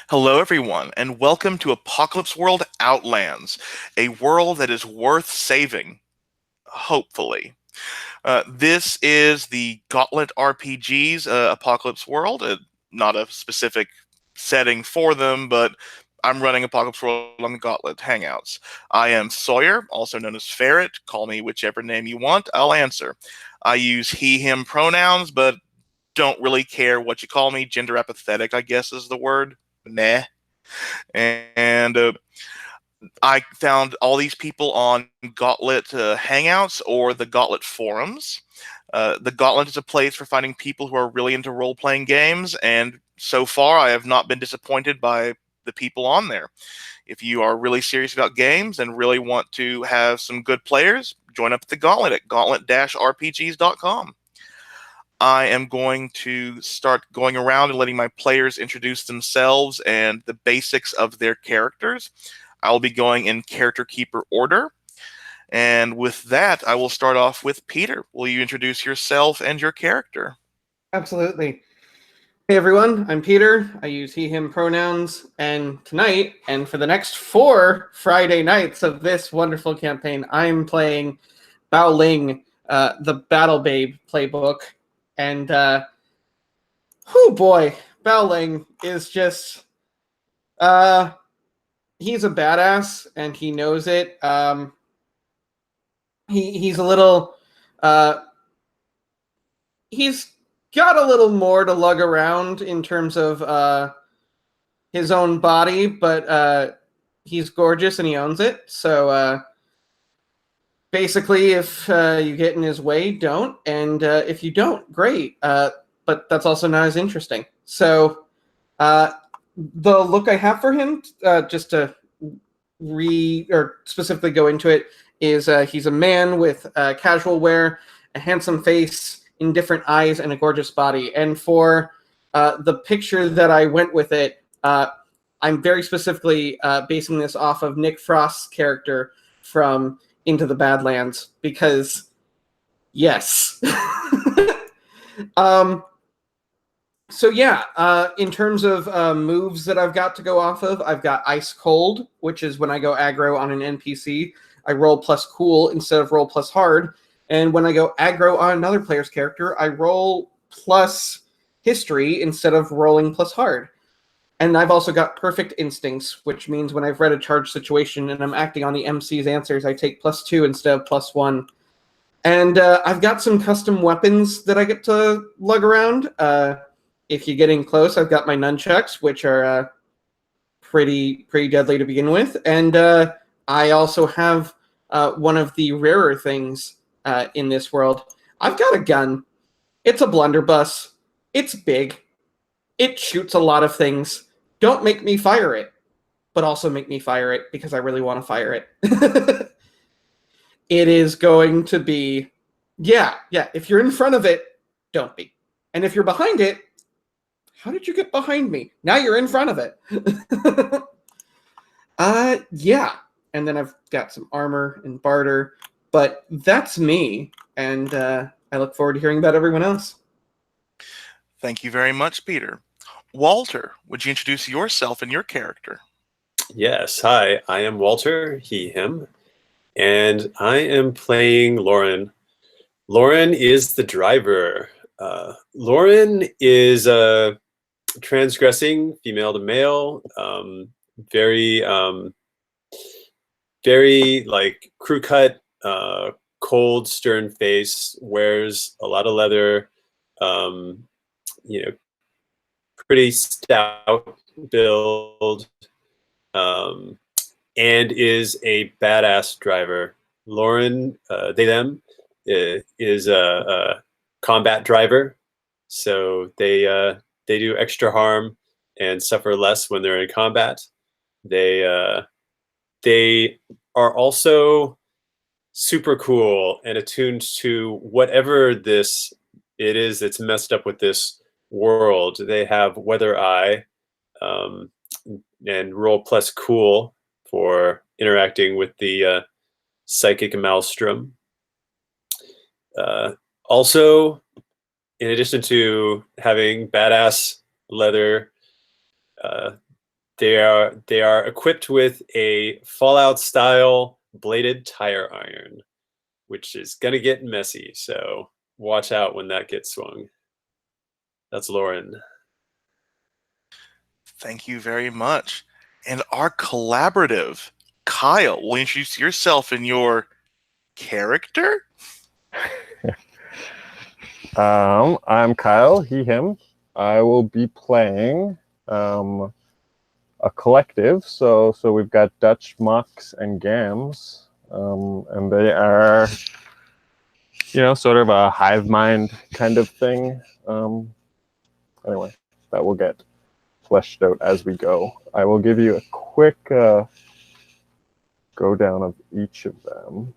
Hello, everyone, and welcome to Apocalypse World Outlands, a world that is worth saving, hopefully. This is the Gauntlet RPG's Apocalypse World, not a specific setting for them, but I'm running Apocalypse World on the Gauntlet Hangouts. I am Sawyer, also known as Ferret. Call me whichever name you want, I'll answer. I use he, him pronouns, but don't really care what you call me. Gender apathetic, I guess, is the word. Meh. And I found all these people on Gauntlet Hangouts or the Gauntlet forums. The Gauntlet is a place for finding people who are really into role playing games, and so far I have not been disappointed by the people on there. If you are really serious about games and really want to have some good players, join up at the Gauntlet at gauntlet-rpgs.com. I am going to start going around and letting my players introduce themselves and the basics of their characters. I'll be going in character keeper order. And with that, I will start off with Peter. Will you introduce yourself and your character? Absolutely. Hey everyone, I'm Peter. I use he, him pronouns, and tonight, and for the next 4 Friday nights of this wonderful campaign, I'm playing Bao Ling, the Battle Babe playbook. And, oh boy, Bao Ling is just, he's a badass, and he knows it. He's a little, he's got a little more to lug around in terms of his own body, but he's gorgeous and he owns it. So basically, if you get in his way, don't. And if you don't, great. But that's also not as interesting. So the look I have for him, just to specifically go into it, is he's a man with casual wear, a handsome face, indifferent eyes, and a gorgeous body. And for the picture that I went with it, I'm very specifically basing this off of Nick Frost's character from Into the Badlands, because yes. So yeah, in terms of moves that I've got to go off of, I've got Ice Cold, which is when I go aggro on an NPC, I roll plus cool instead of roll plus hard. And when I go aggro on another player's character, I roll plus history instead of rolling plus hard. And I've also got Perfect Instincts, which means when I've read a charged situation and I'm acting on the MC's answers, I take +2 instead of +1. And I've got some custom weapons that I get to lug around. If you're getting close, I've got my nunchucks, which are pretty deadly to begin with. And I also have one of the rarer things in this world. I've got a gun. It's a blunderbuss. It's big. It shoots a lot of things. Don't make me fire it, but also make me fire it because I really want to fire it. It is going to be, yeah. If you're in front of it, don't be. And if you're behind it, how did you get behind me? Now you're in front of it. Yeah. And then I've got some armor and barter, but that's me. And I look forward to hearing about everyone else. Thank you very much, Peter. Walter, would you introduce yourself and your character? Yes, hi, I am Walter, he, him, and I am playing Lauren. Lauren is the driver. Lauren is a transgressing female to male, very, very like crew cut, cold, stern face, wears a lot of leather, you know, pretty stout build, and is a badass driver. Lauren, they them, is a combat driver, so they do extra harm and suffer less when they're in combat. They are also super cool and attuned to whatever this it is that's messed up with this world. They have weather eye, and roll plus cool for interacting with the psychic maelstrom. Also, in addition to having badass leather, They are equipped with a Fallout style bladed tire iron, which is gonna get messy. So watch out when that gets swung. That's Lauren. Thank you very much. And our collaborative, Kyle, will you introduce yourself and your character? I'm Kyle, he, him. I will be playing a collective. So we've got Dutch, Mox, and Gams. And they are, sort of a hive mind kind of thing. Anyway, that will get fleshed out as we go. I will give you a quick go down of each of them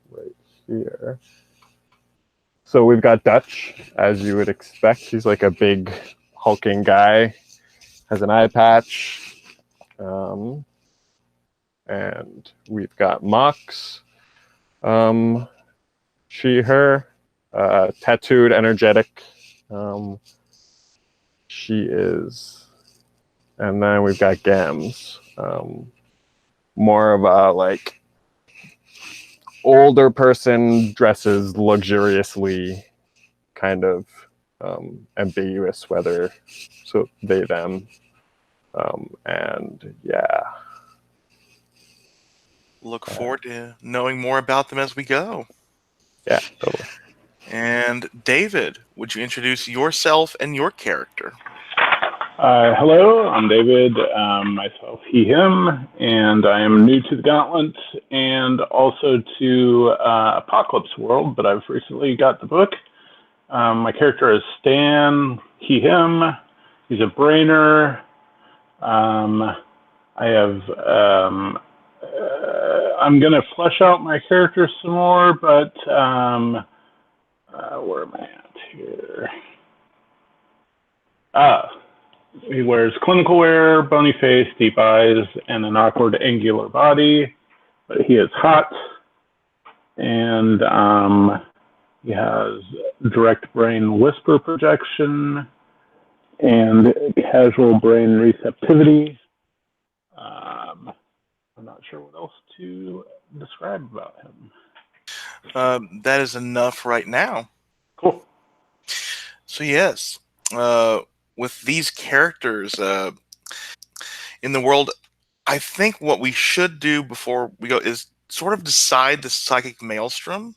right here. So we've got Dutch, as you would expect. He's like a big hulking guy, has an eye patch. And we've got Mox, she, her, tattooed, energetic. She is. And then we've got Gams, more of a like older person, dresses luxuriously, kind of ambiguous whether so they them, and yeah. Look forward to knowing more about them as we go. Yeah, totally. And David, would you introduce yourself and your character? Hello, I'm David, myself, he, him, and I am new to the Gauntlet and also to Apocalypse World, but I've recently got the book. My character is Stan, he, him. He's a brainer. I'm going to flesh out my character some more, but where am I at here? He wears clinical wear, bony face, deep eyes, and an awkward angular body. But he is hot, and he has direct brain whisper projection and casual brain receptivity. I'm not sure what else to describe about him. That is enough right now. Cool. So yes, with these characters in the world, I think what we should do before we go is sort of decide the psychic maelstrom.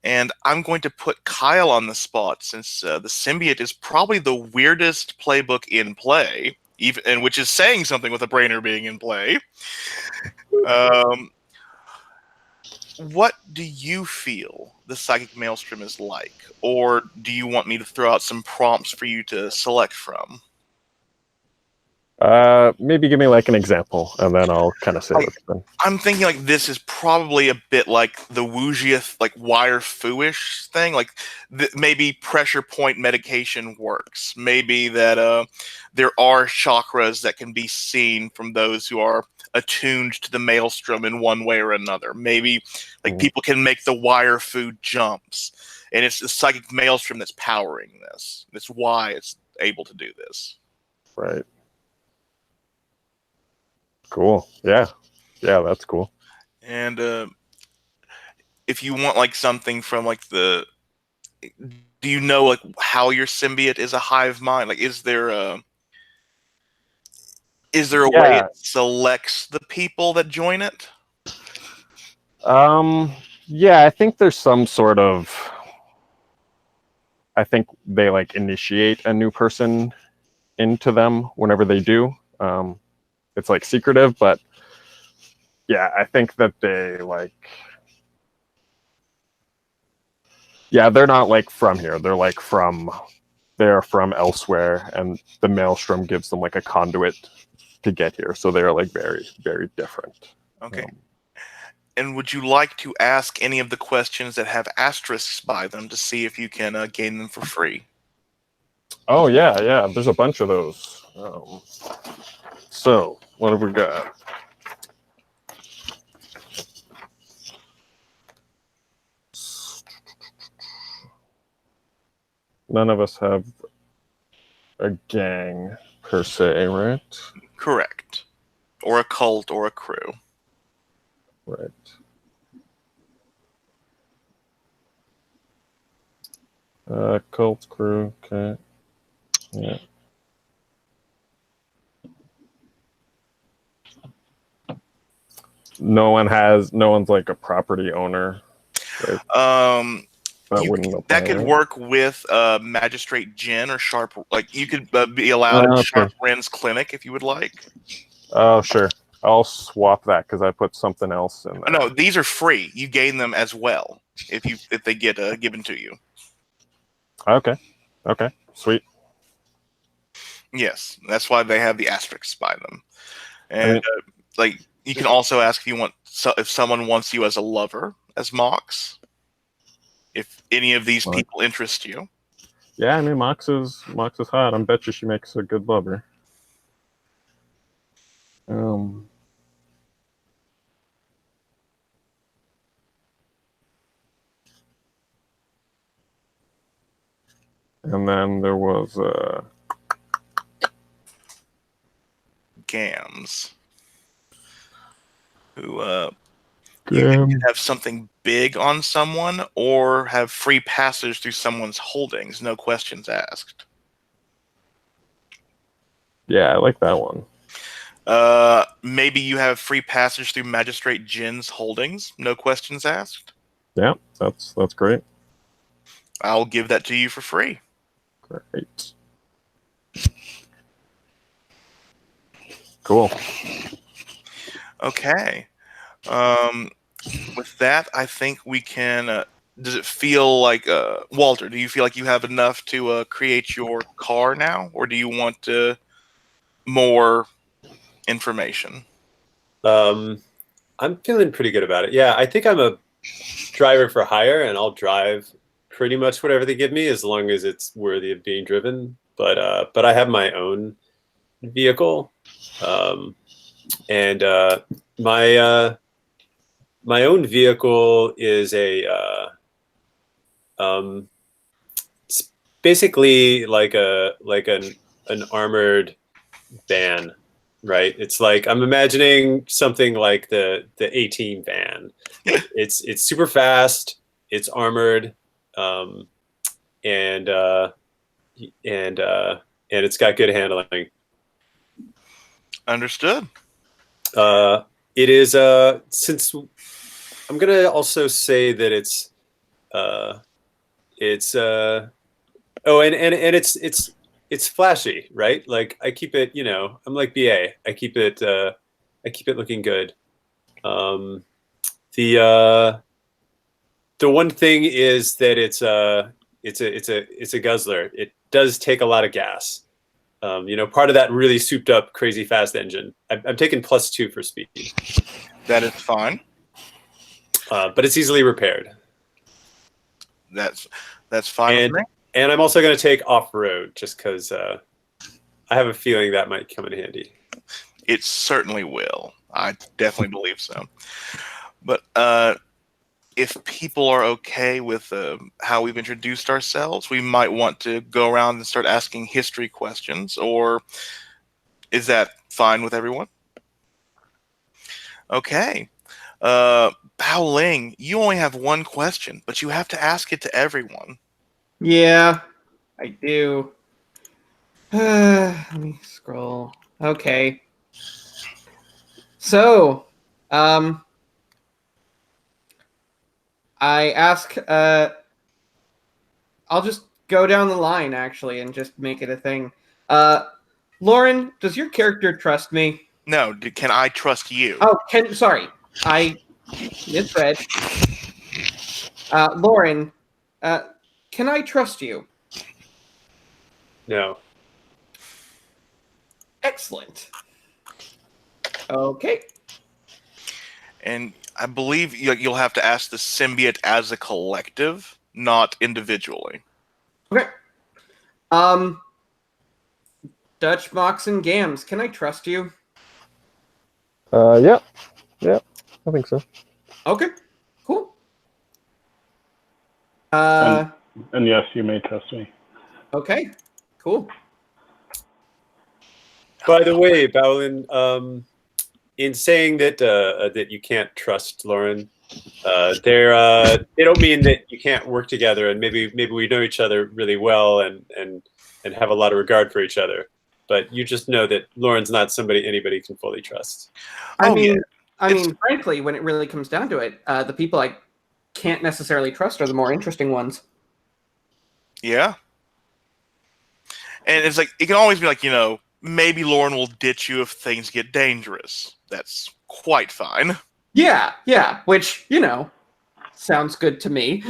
And I'm going to put Kyle on the spot since the symbiote is probably the weirdest playbook in play, even and which is saying something with a brainer being in play. What do you feel the psychic maelstrom is like, or do you want me to throw out some prompts for you to select from? Maybe give me like an example, and then I'll kind of say what's been. I'm thinking like this is probably a bit like the wuxia, like wire fooish thing. Like maybe pressure point medication works. Maybe that there are chakras that can be seen from those who are attuned to the maelstrom in one way or another. Maybe like people can make the wire food jumps, and it's the psychic maelstrom that's powering this. That's why it's able to do this. Right. Cool. Yeah, that's cool. And if you want like something from like do you know like how your symbiote is a hive mind? Like, is there a way it selects the people that join it? Yeah, I think there's some sort of. I think they like initiate a new person into them whenever they do. It's like secretive, but yeah, I think that they like. Yeah, they're not like from here. They're like they're from elsewhere, and the maelstrom gives them like a conduit to get here. So they're like very, very different. Okay. And would you like to ask any of the questions that have asterisks by them to see if you can gain them for free? Oh yeah. There's a bunch of those. So what have we got? None of us have a gang per se, right? Correct. Or a cult or a crew. Right. Cult crew. Okay. Yeah. No one's like a property owner. Right? That could right? work with Magistrate Jin or Sharp. Like you could be allowed at Okay. Sharp Ren's clinic if you would like. Oh, sure. I'll swap that because I put something else in there. No, these are free. You gain them as well if they get given to you. Okay. Okay. Sweet. Yes, that's why they have the asterisks by them. And I mean, like you can also ask if someone wants you as a lover as Mox. If any of these people interest you. yeah, I mean, Mox is hot. I bet you she makes a good lover. And then there was Gams, who you can have something big on someone or have free passage through someone's holdings, no questions asked. Yeah, I like that one. Maybe you have free passage through Magistrate Jin's holdings, no questions asked. Yeah, that's great. I'll give that to you for free. Great. Cool. Okay. With that, I think we can. Does it feel like Walter? Do you feel like you have enough to create your car now, or do you want more information? I'm feeling pretty good about it. Yeah, I think I'm a driver for hire, and I'll drive pretty much whatever they give me as long as it's worthy of being driven. But I have my own vehicle, and my own vehicle is it's basically like an armored van, right? It's like I'm imagining something like the A-Team van. It's super fast. It's armored, and it's got good handling. Understood. It is since I'm gonna also say that it's it's flashy, right? Like I keep it, I'm like BA. I keep it looking good. The one thing is that it's a guzzler. It does take a lot of gas. Part of that really souped up, crazy fast engine. I'm taking +2 for speed. That is fine. But it's easily repaired. That's fine with me. And I'm also going to take off-road just because I have a feeling that might come in handy. It certainly will. I definitely believe so. But if people are okay with how we've introduced ourselves, we might want to go around and start asking history questions. Or is that fine with everyone? Okay. Bao Ling, you only have one question, but you have to ask it to everyone. Yeah, I do. Let me scroll. Okay. So, I ask, I'll just go down the line, actually, and just make it a thing. Lauren, does your character trust me? No, can I trust you? Oh, sorry. I misread. Lauren, can I trust you? No. Excellent. Okay. And I believe you'll have to ask the symbiote as a collective, not individually. Okay. Dutch, Mox, and Gams, can I trust you? Yeah, I think so. Okay, cool. And yes, you may trust me. Okay, cool. By the way, Bowlin, in saying that that you can't trust Lauren, they don't mean that you can't work together, and maybe we know each other really well and have a lot of regard for each other. But you just know that Lauren's not somebody anybody can fully trust. I Oh, mean, yeah. I mean, frankly, when it really comes down to it, the people I can't necessarily trust are the more interesting ones. Yeah. And it's like, it can always be like, maybe Lauren will ditch you if things get dangerous. That's quite fine. Yeah, which, sounds good to me.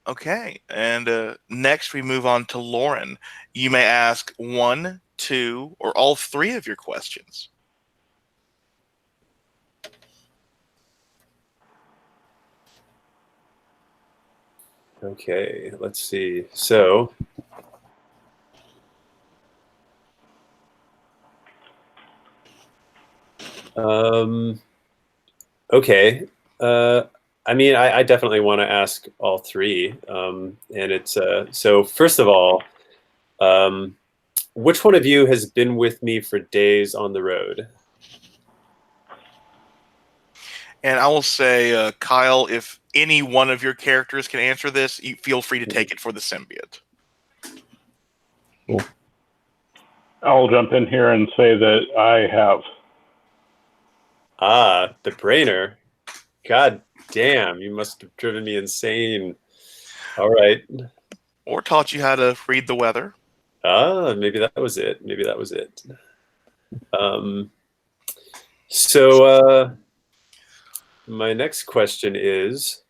Okay, and next we move on to Lauren. You may ask 1, 2, or all 3 of your questions. Okay, let's see. So, okay. I mean, I definitely want to ask all 3. And it's so first of all, which one of you has been with me for days on the road? And I will say, Kyle, if any one of your characters can answer this, you feel free to take it for the symbiote. I'll jump in here and say that I have. Ah, the brainer. God damn, you must have driven me insane. All right. Or taught you how to read the weather. Ah, maybe that was it. Maybe that was it. So my next question is,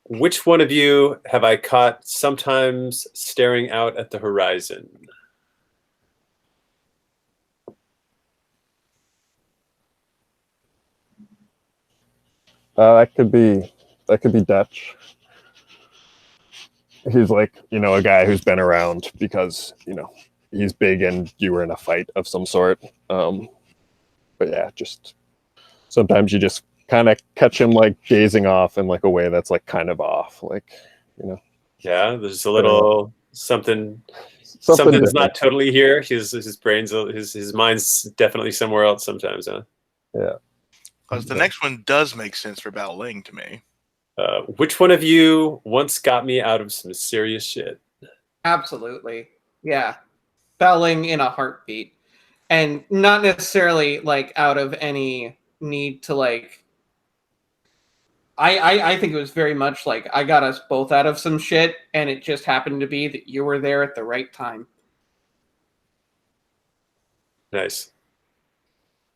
which one of you have I caught sometimes staring out at the horizon? That could be Dutch. He's like, a guy who's been around because, he's big and you were in a fight of some sort. But yeah, just sometimes you just kind of catch him like gazing off in like a way that's like kind of off, like, Yeah, there's a little something's different. not totally here. His brain's his mind's definitely somewhere else sometimes, huh? Yeah. Because the next one does make sense for Bao Ling to me. Which one of you once got me out of some serious shit? Absolutely. Yeah. Belling in a heartbeat. And not necessarily like out of any need to like I think it was very much like I got us both out of some shit and it just happened to be that you were there at the right time. Nice.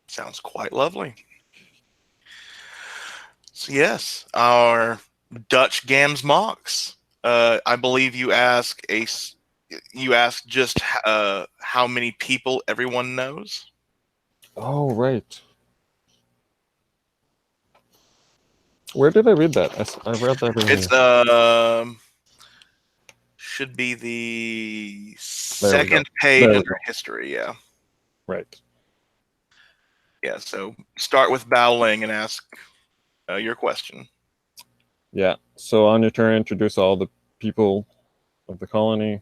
Sounds quite lovely. So yes, our Dutch Gams Mox. I believe you ask just how many people everyone knows. Oh, right. Where did I read that? I read that. It's should be the second page under history. Yeah. Right. Yeah. So start with Bao Ling and ask your question. Yeah. So on your turn, introduce all the people of the colony.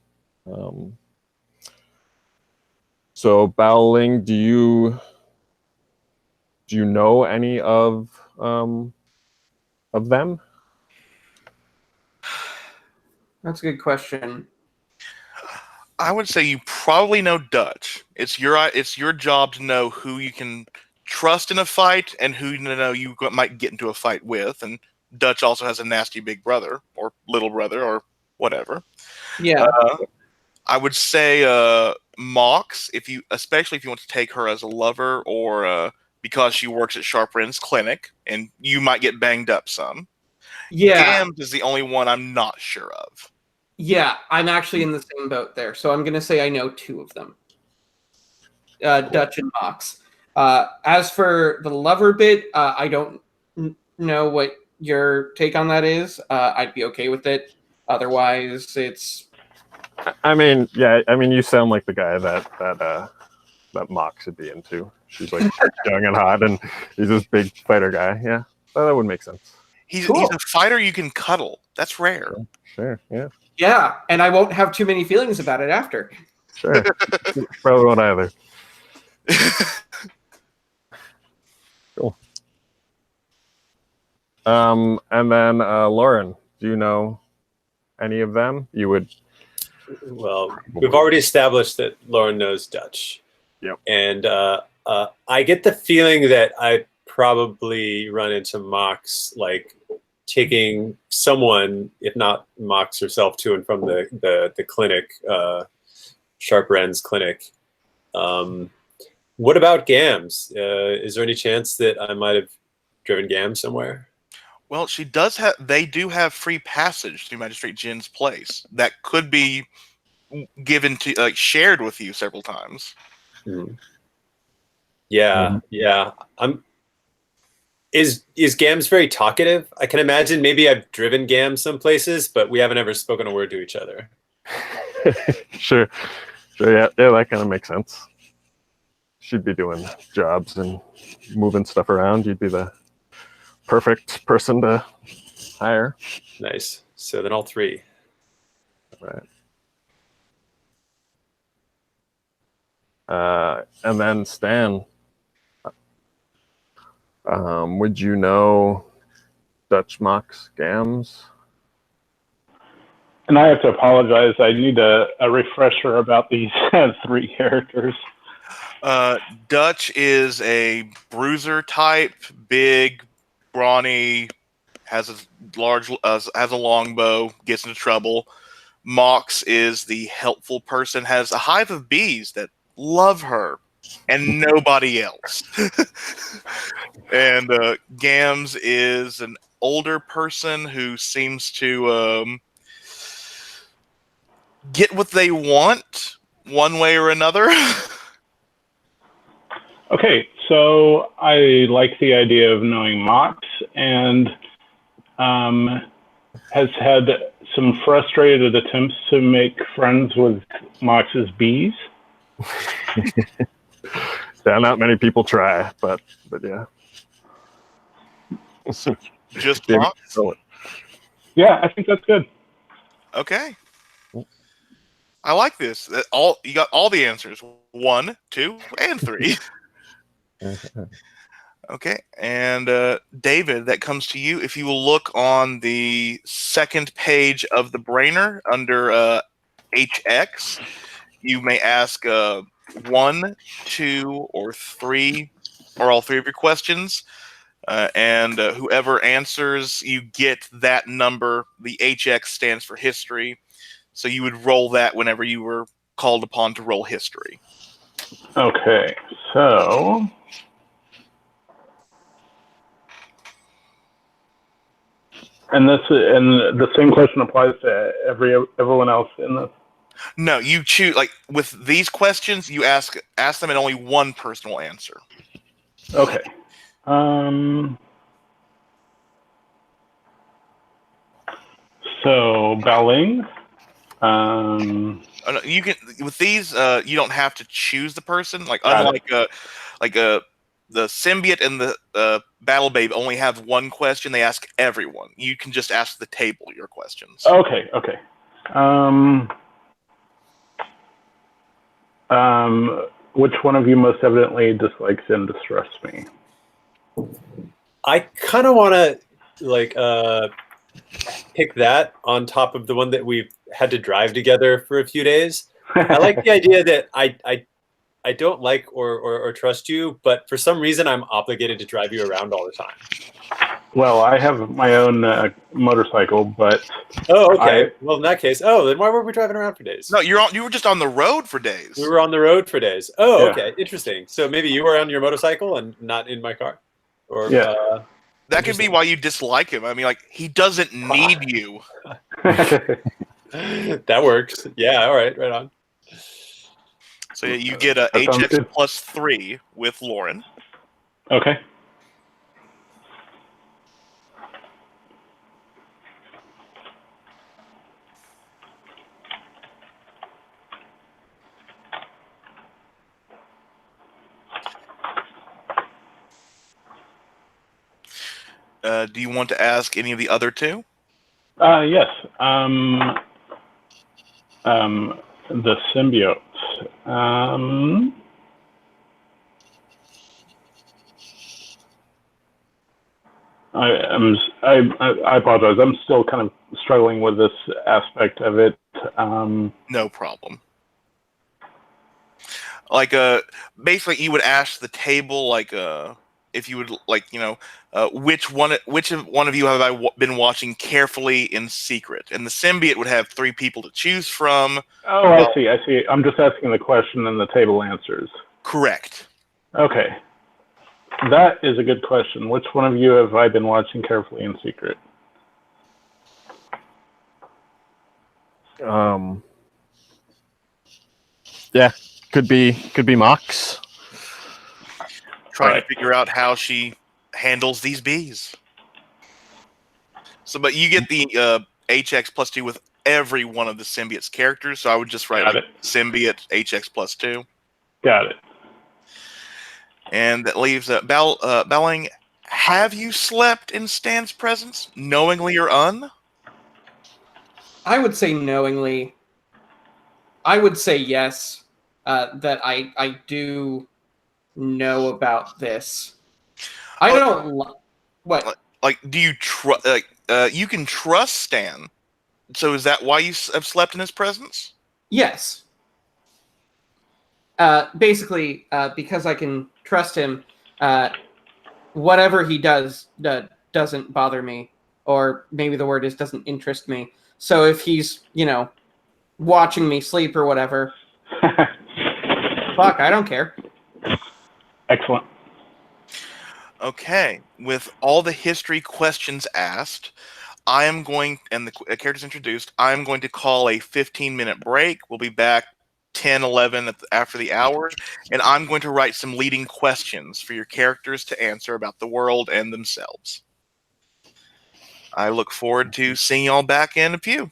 So Bao Ling, do you know any of them? That's a good question. I would say you probably know Dutch. It's your job to know who you can trust in a fight and who you might get into a fight with. And Dutch also has a nasty big brother or little brother or whatever. Yeah. I would say Mox, especially if you want to take her as a lover or because she works at Sharp Ren's clinic and you might get banged up some. Yeah. Gams is the only one I'm not sure of. Yeah, I'm actually in the same boat there. So I'm going to say I know 2 of them. Dutch and Mox. As for the lover bit, I don't know what your take on that is. I'd be okay with it. Otherwise, it's... I mean, yeah. I mean, you sound like the guy that Mox should be into. She's like young and hot, and he's this big fighter guy. Yeah, that would make sense. He's Cool. he's a fighter you can cuddle. That's rare. Sure. Yeah. Yeah, and I won't have too many feelings about it after. Sure. Probably won't either. Cool. And then Lauren, do you know any of them? You would. Well, we've already established that Lauren knows Dutch. Yep. And I get the feeling that I probably run into Mox, like taking someone, if not Mox herself, to and from the clinic, Sharp Ren's clinic. What about Gams? Is there any chance that I might have driven Gams somewhere? Well, she does have. They do have free passage to Magistrate Jin's place that could be given to, shared with you several times. Hmm. Yeah, yeah. Is Gams very talkative? I can imagine maybe I've driven Gams some places, but we haven't ever spoken a word to each other. Sure. Yeah, that kind of makes sense. She'd be doing jobs and moving stuff around. You'd be the perfect person to hire. Nice. So then all three. Right. And then Stan, would you know Dutch Mox Gams? And I have to apologize. I need a refresher about these three characters. Dutch is a bruiser type, big, brawny, has a long bow, gets into trouble. Mox is the helpful person, has a hive of bees that love her and nobody else. And Gams is an older person who seems to get what they want one way or another. Okay, so I like the idea of knowing Mox, and has had some frustrated attempts to make friends with Mox's bees. Yeah, not many people try, but yeah. Just Maybe Mox? sell it. Yeah, I think that's good. Okay. I like this. You got all the answers. 1, 2, and 3. Okay, and David, that comes to you. If you will look on the second page of the Brainer under HX, you may ask 1, 2, or 3, or all 3 of your questions. And whoever answers, you get that number. The HX stands for history. So you would roll that whenever you were called upon to roll history. Okay, so and the same question applies to everyone else in this. No, you choose, like with these questions, you ask them, and only one person will answer. Okay. So Baling. You can with these. You don't have to choose the person. Like Got unlike the symbiote and the battle babe only have one question. They ask everyone. You can just ask the table your questions. Okay. Which one of you most evidently dislikes and distrusts me? I kind of want to pick that on top of the one that we've had to drive together for a few days. I like the idea that I don't like or trust you, but for some reason I'm obligated to drive you around all the time. Well, I have my own motorcycle, but oh, okay. Well, in that case, then why were we driving around for days? No, you were just on the road for days. We were on the road for days. Oh, yeah. Okay, interesting. So maybe you were on your motorcycle and not in my car, or yeah. That could be why you dislike him. I mean, like, he doesn't need you. That works. Yeah. All right. Right on. So yeah, you get a HX plus 3 with Lauren. Okay. Do you want to ask any of the other 2? Yes. The symbiote. I apologize. I'm still kind of struggling with this aspect of it. No problem. Like basically you would ask the table like if you would like which one of you have been watching carefully in secret, and the symbiote would have three people to choose from. Oh, I see. I see. I'm just asking the question, and the table answers. Correct. Okay, that is a good question. Which one of you have I been watching carefully in secret? Yeah, could be Mox. Trying to figure out how she handles these bees. So, but you get the HX plus 2 with every one of the symbiote's characters. So I would just write symbiote HX plus 2. Got it. And that leaves Belling. Have you slept in Stan's presence, knowingly or un? I would say knowingly. I would say yes. That I do know about this. I don't. What? Like, do you trust? You can trust Stan. So is that why you have slept in his presence? Yes. Basically, because I can trust him, whatever he does doesn't bother me, or maybe the word is doesn't interest me. So if he's, watching me sleep or whatever, fuck, I don't care. Excellent. Okay, with all the history questions asked, I am going, and the characters introduced, I'm going to call a 15-minute break. We'll be back 10, 11 after the hour, and I'm going to write some leading questions for your characters to answer about the world and themselves. I look forward to seeing y'all back in a few.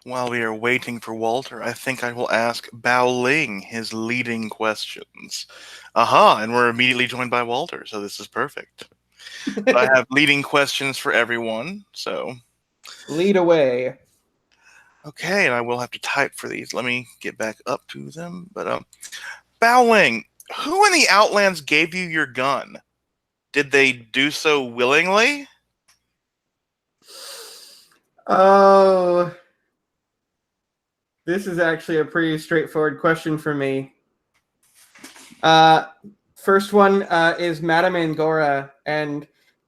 While we are waiting for Walter, I think I will ask Bao Ling his leading questions. Aha, and we're immediately joined by Walter, so this is perfect. I have leading questions for everyone, so... Lead away. Okay, and I will have to type for these. Let me get back up to them. But, Bao Ling, who in the Outlands gave you your gun? Did they do so willingly? Oh, this is actually a pretty straightforward question for me. First one is Madame Angora, and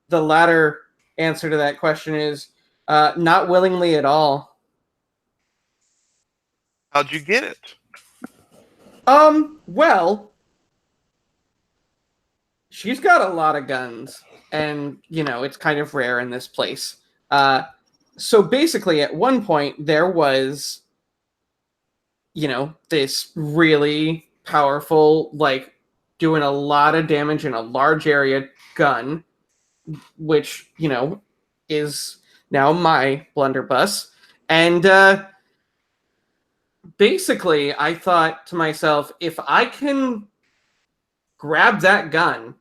the latter answer to that question is not willingly at all. How'd you get it? Well, she's got a lot of guns, and, it's kind of rare in this place. So basically, at one point, there was, this really powerful, doing a lot of damage in a large area gun, which, is now my blunderbuss. And basically, I thought to myself, if I can grab that gun,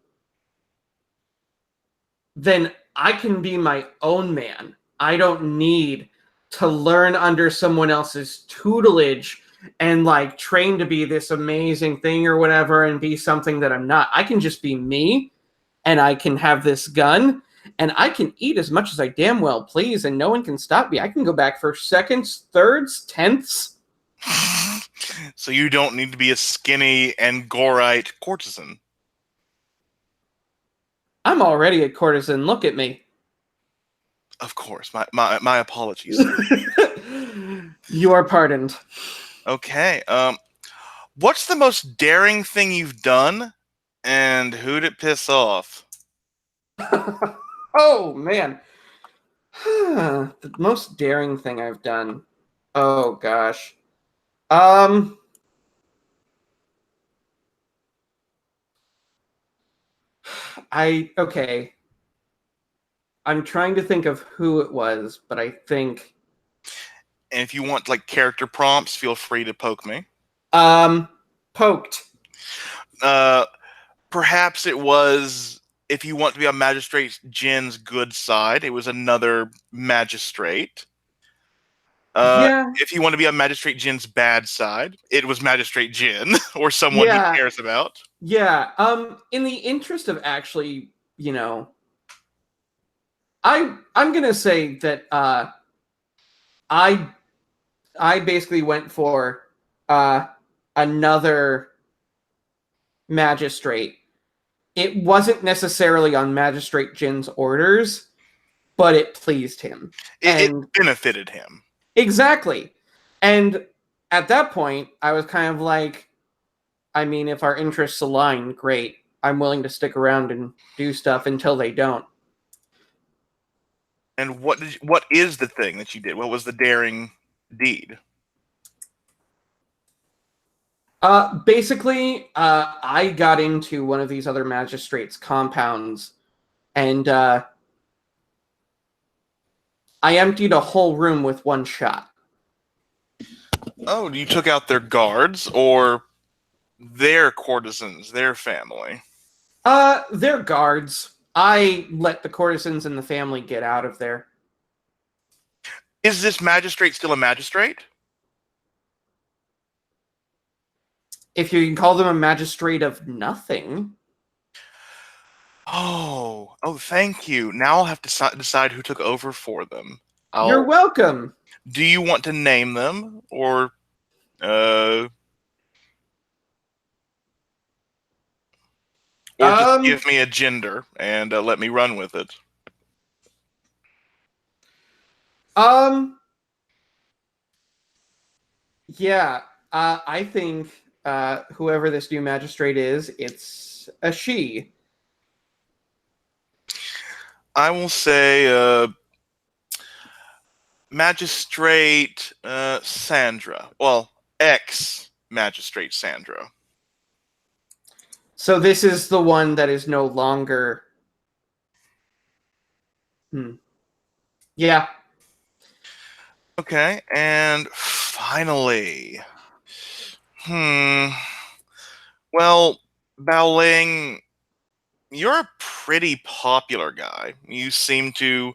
then I can be my own man. I don't need to learn under someone else's tutelage and train to be this amazing thing or whatever and be something that I'm not. I can just be me, and I can have this gun, and I can eat as much as I damn well please, and no one can stop me. I can go back for seconds, thirds, tenths. So you don't need to be a skinny Angorite courtesan. I'm already a courtesan. Look at me. Of course. My apologies. You are pardoned. Okay. What's the most daring thing you've done, and who'd it piss off? Oh, man. The most daring thing I've done. Oh, gosh. Okay. I'm trying to think of who it was, but I think... And if you want character prompts, feel free to poke me. Poked. Perhaps it was, if you want to be on Magistrate Jin's good side, it was another magistrate. Yeah. If you want to be on Magistrate Jin's bad side, it was Magistrate Jin, or someone he cares about. Yeah. In the interest of actually, I'm gonna say that I basically went for another magistrate. It wasn't necessarily on Magistrate Jin's orders, but it pleased him. It benefited him. Exactly. And at that point, I was kind of like, I mean, if our interests align, great. I'm willing to stick around and do stuff until they don't. And what is the thing that you did? What was the daring deed? Basically, I got into one of these other magistrates' compounds, and I emptied a whole room with one shot. Oh, you took out their guards or their courtesans, their family? They're guards. I let the courtesans and the family get out of there. Is this magistrate still a magistrate? If you can call them a magistrate of nothing. Oh, thank you. Now I'll have to decide who took over for them. You're welcome. Do you want to name them, or just give me a gender and let me run with it? Yeah, I think whoever this new magistrate is, it's a she. I will say Magistrate Sandra. Well, ex-Magistrate Sandra. So this is the one that is no longer... Yeah. Okay, and finally, hmm. Well, Baoling, you're a pretty popular guy. You seem to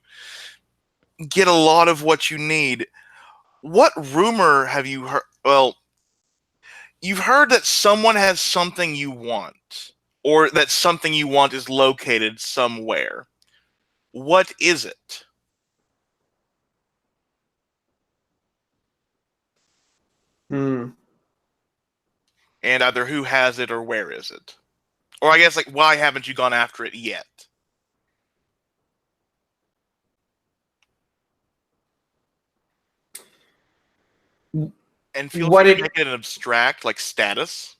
get a lot of what you need. What rumor have you heard? Well, you've heard that someone has something you want, or that something you want is located somewhere. What is it? Hmm. And either who has it or where is it? Or I guess, like, why haven't you gone after it yet? And feel What free to it make it an abstract, like status.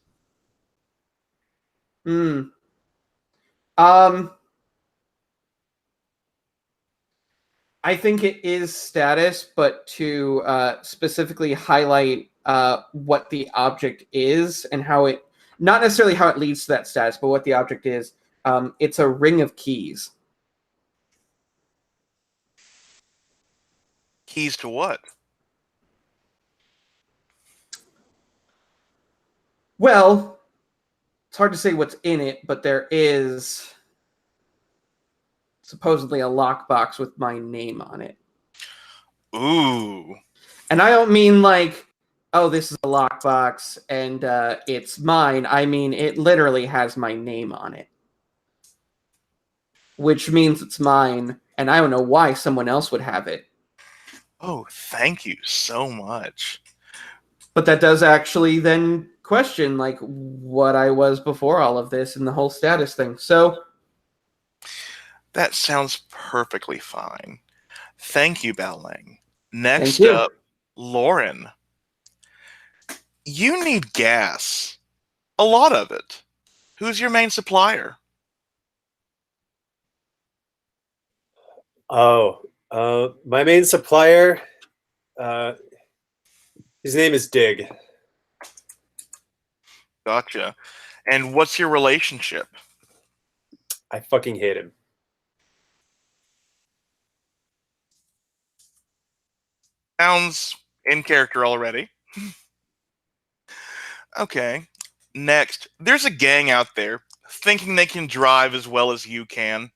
Hmm. Um, I think it is status, but to specifically highlight what the object is and how it, not necessarily how it leads to that status, but what the object is. It's a ring of keys. Keys to what? Well, it's hard to say what's in it, but there is supposedly a lockbox with my name on it. Ooh. And I don't mean like, oh, this is a lockbox and it's mine. I mean, it literally has my name on it, which means it's mine. And I don't know why someone else would have it. Oh, thank you so much. But that does actually then question like what I was before all of this and the whole status thing. So That sounds perfectly fine. Thank you, Baoling. thank Next you. up, Lauren. You need gas. A lot of it. Who's your main supplier? Oh, my main supplier, uh, his name is Dig. Gotcha. And what's your relationship? I fucking hate him. Sounds in character already. Okay. Next, there's a gang out there thinking they can drive as well as you can.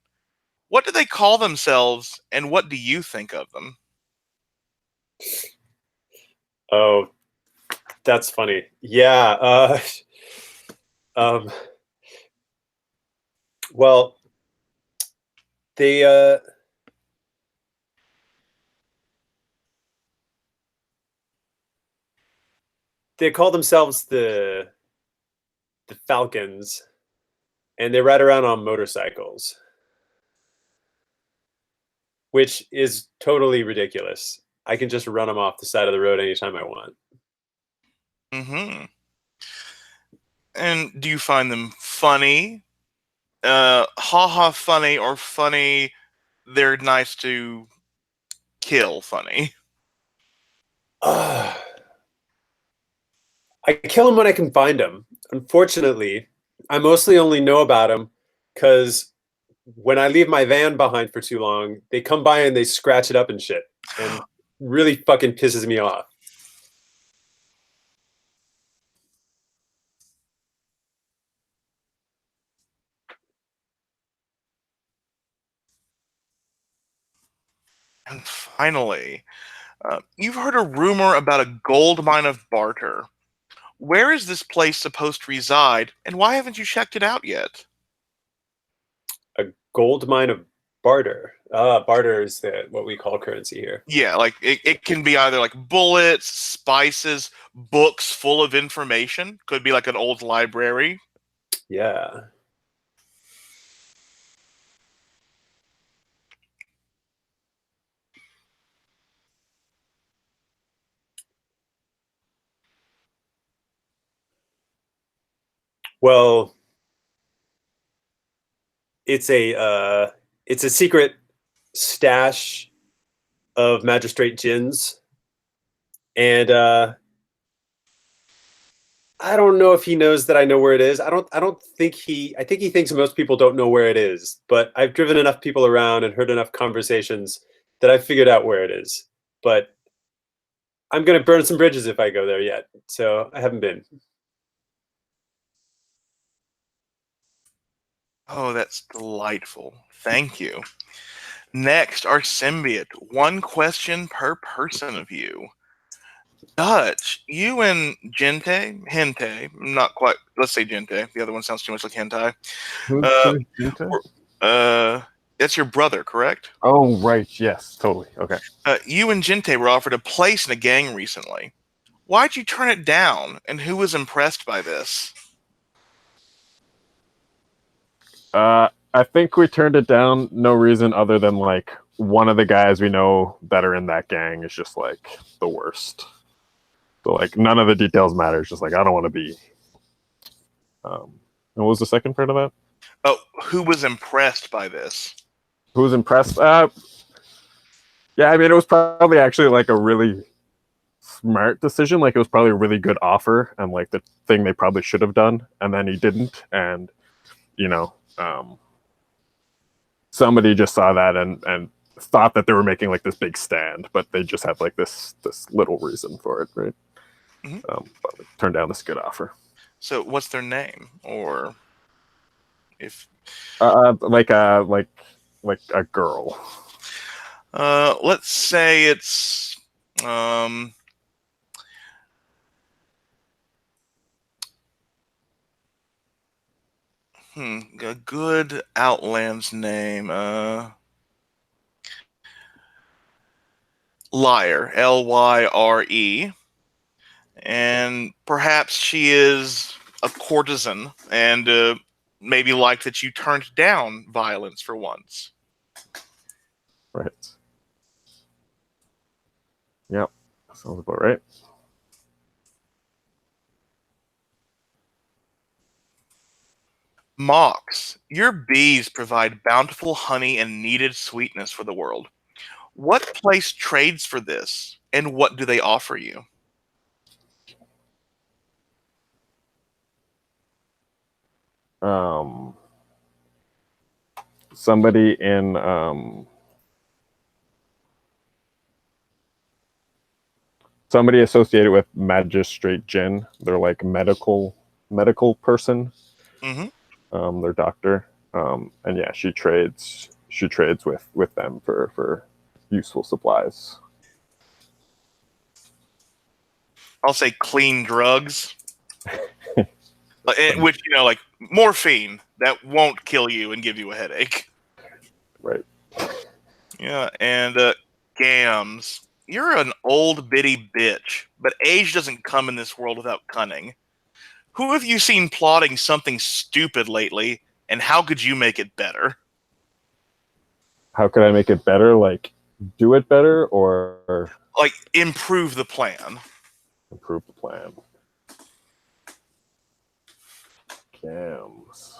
What do they call themselves, and what do you think of them? Oh, that's funny. Yeah. Um, well, they they call themselves the Falcons, and they ride around on motorcycles, which is totally ridiculous. I can just run them off the side of the road anytime I want. Mm-hmm. And do you find them funny? Ha funny, or funny, they're nice to kill funny? I kill them when I can find them. Unfortunately, I mostly only know about them because when I leave my van behind for too long, they come by and they scratch it up and shit, and really fucking pisses me off. And finally, you've heard a rumor about a gold mine of barter. Where is this place supposed to reside, and why haven't you checked it out yet? A gold mine of barter. Barter is what we call currency here. Yeah, like it can be either like bullets, spices, books full of information. Could be like an old library. Yeah. Well, it's a secret stash of magistrate gins, and I don't know if he knows that I know where it is. I don't think he I think he thinks most people don't know where it is, but I've driven enough people around and heard enough conversations that I've figured out where it is. But I'm gonna burn some bridges if I go there yet. So I haven't been. Oh, that's delightful. Thank you. Next, our symbiote. One question per person of you. Dutch, you and Gente, not quite. Let's say Gente. The other one sounds too much like hentai. Uh, Who's Junta? that's your brother, correct? Oh, right. Yes, totally. Okay. You and Gente were offered a place in a gang recently. Why'd you turn it down, and who was impressed by this? I think we turned it down. No reason other than like one of the guys we know that are in that gang is just like the worst. So like none of the details matter. It's just like I don't want to be. And what was the second part of that? Oh, who was impressed by this? Who was impressed? Yeah, I mean it was probably actually like a really smart decision. Like it was probably a really good offer and like the thing they probably should have done, and then he didn't. And you know, somebody just saw that and thought that they were making like this big stand, but they just had like this little reason for it, right? Mm-hmm. But we turned down this good offer. So, what's their name, or if Like a girl. let's say it's a good Outlands name. Lyre, Lyre, and perhaps she is a courtesan and maybe like that you turned down violence for once. Right. Yep. Sounds about right. Mox, your bees provide bountiful honey and needed sweetness for the world. What place trades for this, and what do they offer you? Um, somebody in somebody associated with Magistrate Jin. They're like medical person. Mm-hmm. Their doctor. And yeah, she trades with them for useful supplies. I'll say clean drugs, which like morphine that won't kill you and give you a headache. Right. Yeah, and Gams, you're an old bitty bitch, but age doesn't come in this world without cunning. Who have you seen plotting something stupid lately, and how could you make it better? How could I make it better? Like do it better or Like, improve the plan. improve the plan? Cams.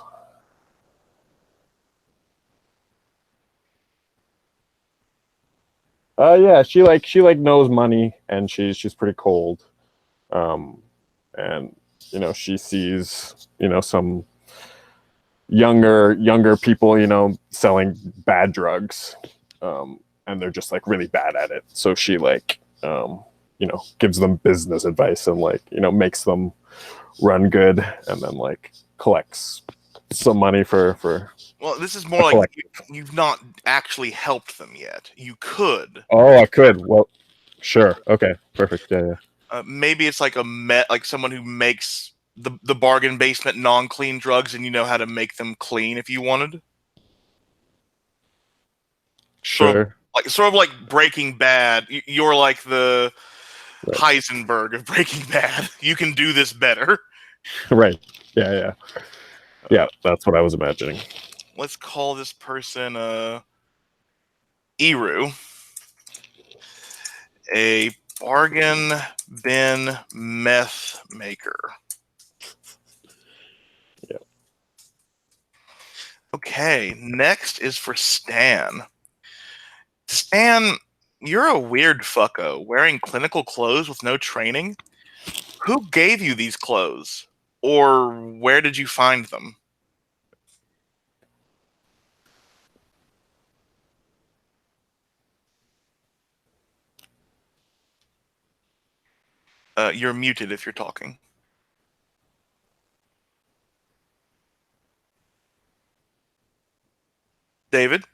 Yeah, she knows money and she's pretty cold. And she sees, some younger people, selling bad drugs. And they're just like really bad at it. So she gives them business advice and makes them run good and then collects some money for Well, this is more like you've not actually helped them yet. You could. Oh, I could. Well, sure. Okay. Perfect. Yeah. Maybe it's like like someone who makes the bargain basement non-clean drugs, and you know how to make them clean if you wanted. Sure. Sort of like Breaking Bad. You're like the Right. Heisenberg of Breaking Bad. You can do this better. Right. Yeah. Yeah. That's what I was imagining. Let's call this person Eru, a bargain bin meth maker. Yeah. Okay, next is for Stan. Stan, you're a weird fucko wearing clinical clothes with no training. Who gave you these clothes? Or where did you find them? You're muted if you're talking. David?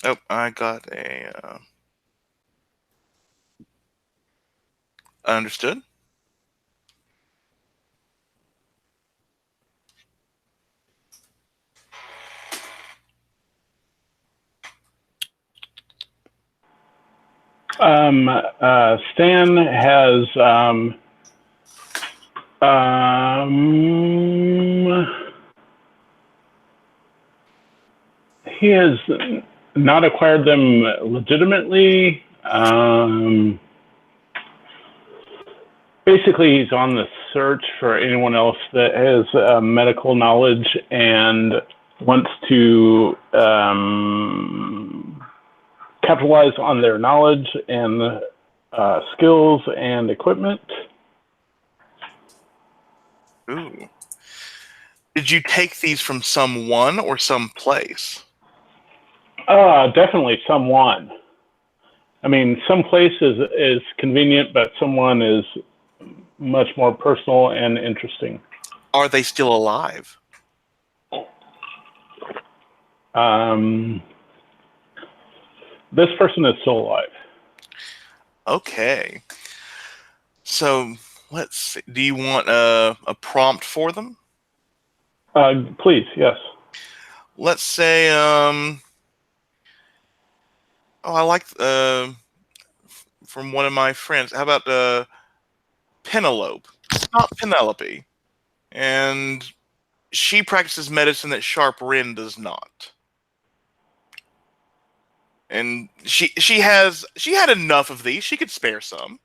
Oh, I got a... understood. Stan has he has not acquired them legitimately. Basically, he's on the search for anyone else that has medical knowledge and wants to capitalize on their knowledge and skills and equipment. Ooh. Did you take these from someone or some place? Definitely someone. I mean, some place is convenient, but someone is much more personal and interesting. Are they still alive? This person is still alive. Okay. So, let's see. Do you want a prompt for them? Please, yes. Let's say, oh, I like, from one of my friends. How about, Penelope? Not Penelope. And she practices medicine that Sharp Rin does not. And she had enough of these. She could spare some.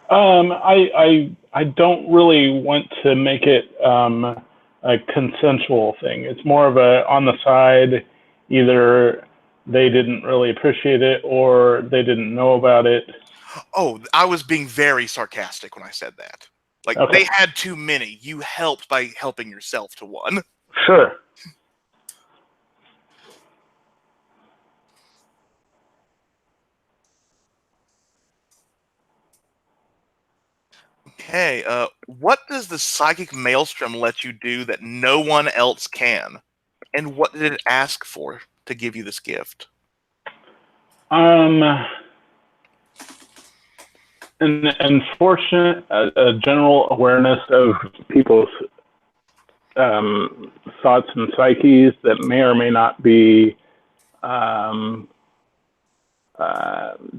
I don't really want to make it a consensual thing. It's more of a on the side, either they didn't really appreciate it or they didn't know about it. Oh, I was being very sarcastic when I said that. Like, Okay. they had too many. You helped by helping yourself to one. Sure. Okay, what does the psychic maelstrom let you do that no one else can? And what did it ask for to give you this gift? An unfortunate, a general awareness of people's thoughts and psyches that may or may not be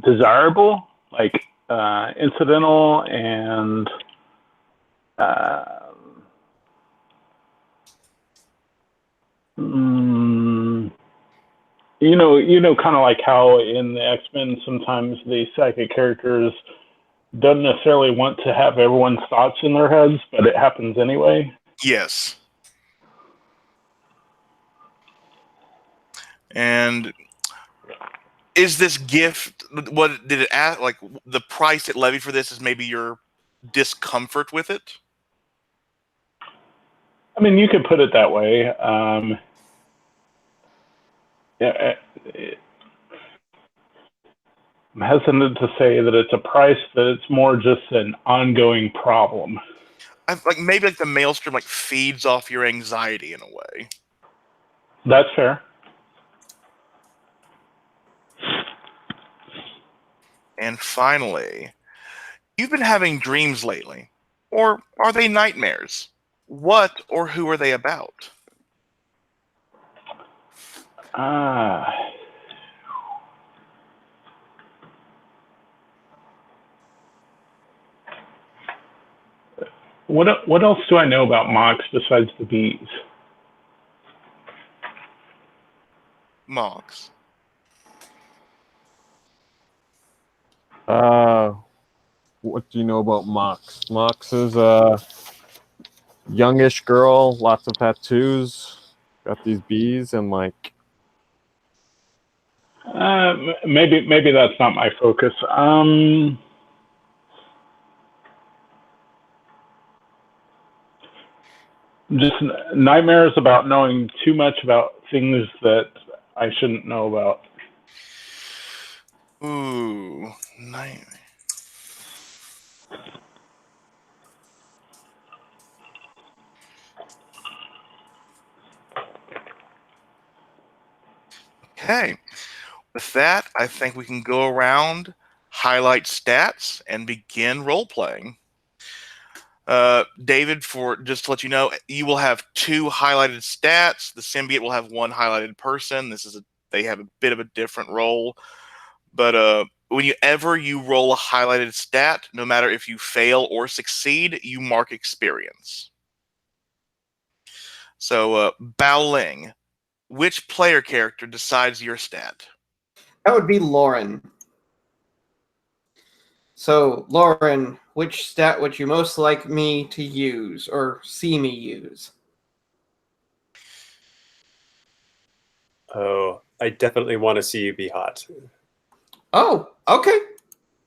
desirable, like incidental and kind of like how in the X-Men sometimes the psychic characters don't necessarily want to have everyone's thoughts in their heads, but it happens anyway. Yes. And is this gift, what did it ask, like, the price it levied for this is maybe your discomfort with it? I mean, you could put it that way. I'm hesitant to say that it's a price, that it's more just an ongoing problem. Like, maybe like the maelstrom like feeds off your anxiety in a way. That's fair. And finally, you've been having dreams lately. Or are they nightmares? What or who are they about? What else do I know about Mox besides the bees? Mox. What do you know about Mox? Mox is a youngish girl, lots of tattoos, got these bees, and like. Maybe that's not my focus. just nightmares about knowing too much about things that I shouldn't know about. Ooh, nightmare. Okay. With that, I think we can go around, highlight stats, and begin role playing. David, for just to let you know, you will have 2 highlighted stats. The symbiote will have 1 highlighted person. They have a bit of a different role, but whenever you roll a highlighted stat, no matter if you fail or succeed, you mark experience. So, Baoling, which player character decides your stat? That would be Lauren. So, Lauren, which stat would you most like me to use or see me use? Oh, I definitely want to see you be hot. Oh, okay.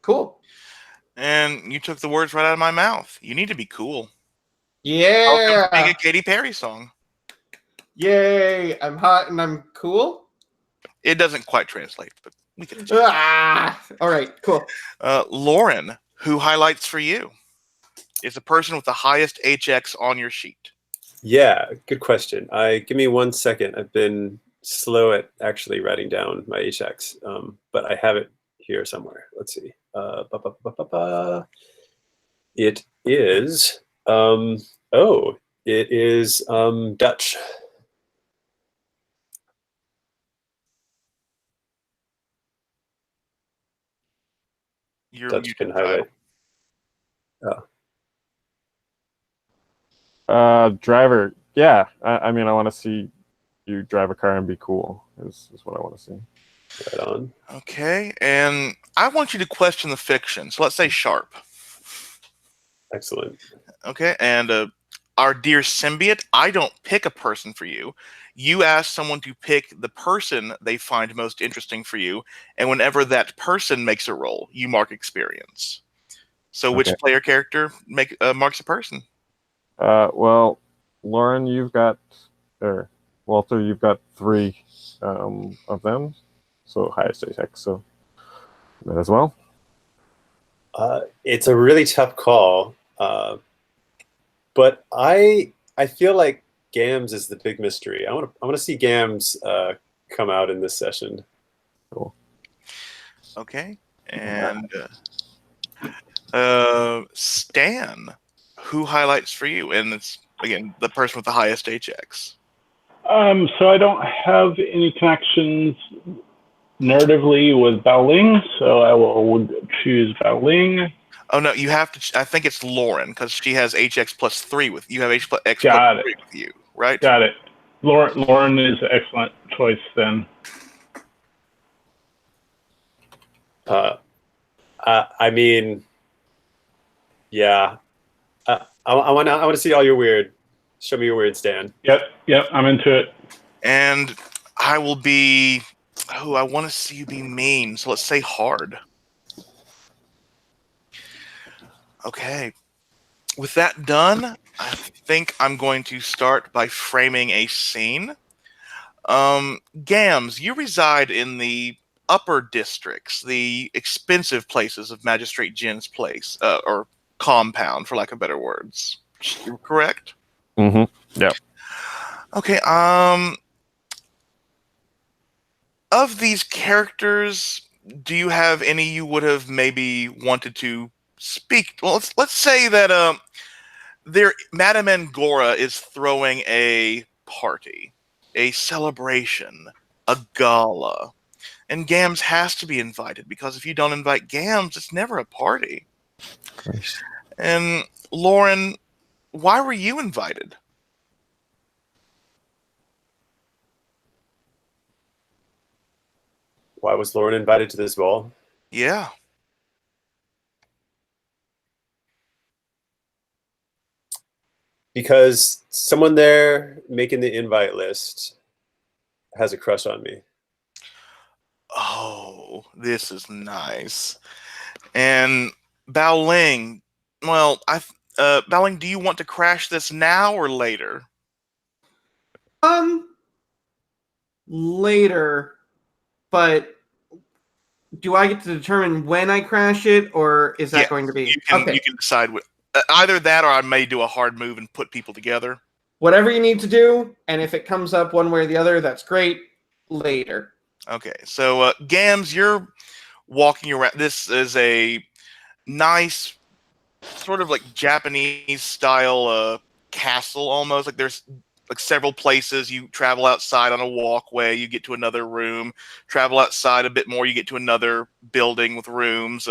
Cool. And you took the words right out of my mouth. You need to be cool. Yeah. Make a Katy Perry song. Yay. I'm hot and I'm cool. It doesn't quite translate, but we can. All right, cool. Lauren, who highlights for you? Is the person with the highest HX on your sheet. Yeah, good question. Give me 1 second. I've been slow at actually writing down my HX, but I have it here somewhere. Let's see. It is. It is Dutch. Dutch can highlight. Driver. Yeah, I mean, I want to see you drive a car and be cool. Is what I want to see. Right on. Okay, and I want you to question the fiction. So let's say sharp. Excellent. Okay, and our dear symbiote, I don't pick a person for you. You ask someone to pick the person they find most interesting for you, and whenever that person makes a roll, you mark experience. So which Okay. player character marks a person? Well, Lauren, or Walter, you've got 3 of them. So highest HX, so that as well. It's a really tough call, but I feel like Gams is the big mystery. I want to see Gams come out in this session. Cool. Okay, and Stan, who highlights for you? And it's again the person with the highest HX. So I don't have any connections narratively with Baoling, so I will choose Baoling. Oh no, you have to. I think it's Lauren because she has HX plus 3 with you. Have HX plus 3 with you, right? Got it. Lauren is an excellent choice then. I mean, yeah. I want to see all your weird. Show me your weird, Stan. Yep, I'm into it. And I will be. Oh, I want to see you be mean. So let's say hard. Okay. With that done, I think I'm going to start by framing a scene. Gams, you reside in the upper districts, the expensive places of Magistrate Jin's place, or compound, for lack of better words. Correct? Mm-hmm. Yeah. Okay, of these characters, do you have any you would have maybe wanted to speak? Well, let's say that Madame Angora is throwing a party, a celebration, a gala, and Gams has to be invited because if you don't invite Gams, it's never a party. And Lauren, why were you invited? Why was Lauren invited to this ball? Yeah. Because someone there making the invite list has a crush on me. Oh, this is nice. And Bao Ling, well, Bao Ling, do you want to crash this now or later? Later, but do I get to determine when I crash it, or is that Yeah, going to be you can decide either that, or I may do a hard move and put people together. Whatever you need to do, and if it comes up one way or the other, that's great. Later. Okay, so Gams, you're walking around. This is a nice, sort of like Japanese style castle, almost. Like there's like several places. You travel outside on a walkway, you get to another room. Travel outside a bit more, you get to another building with rooms.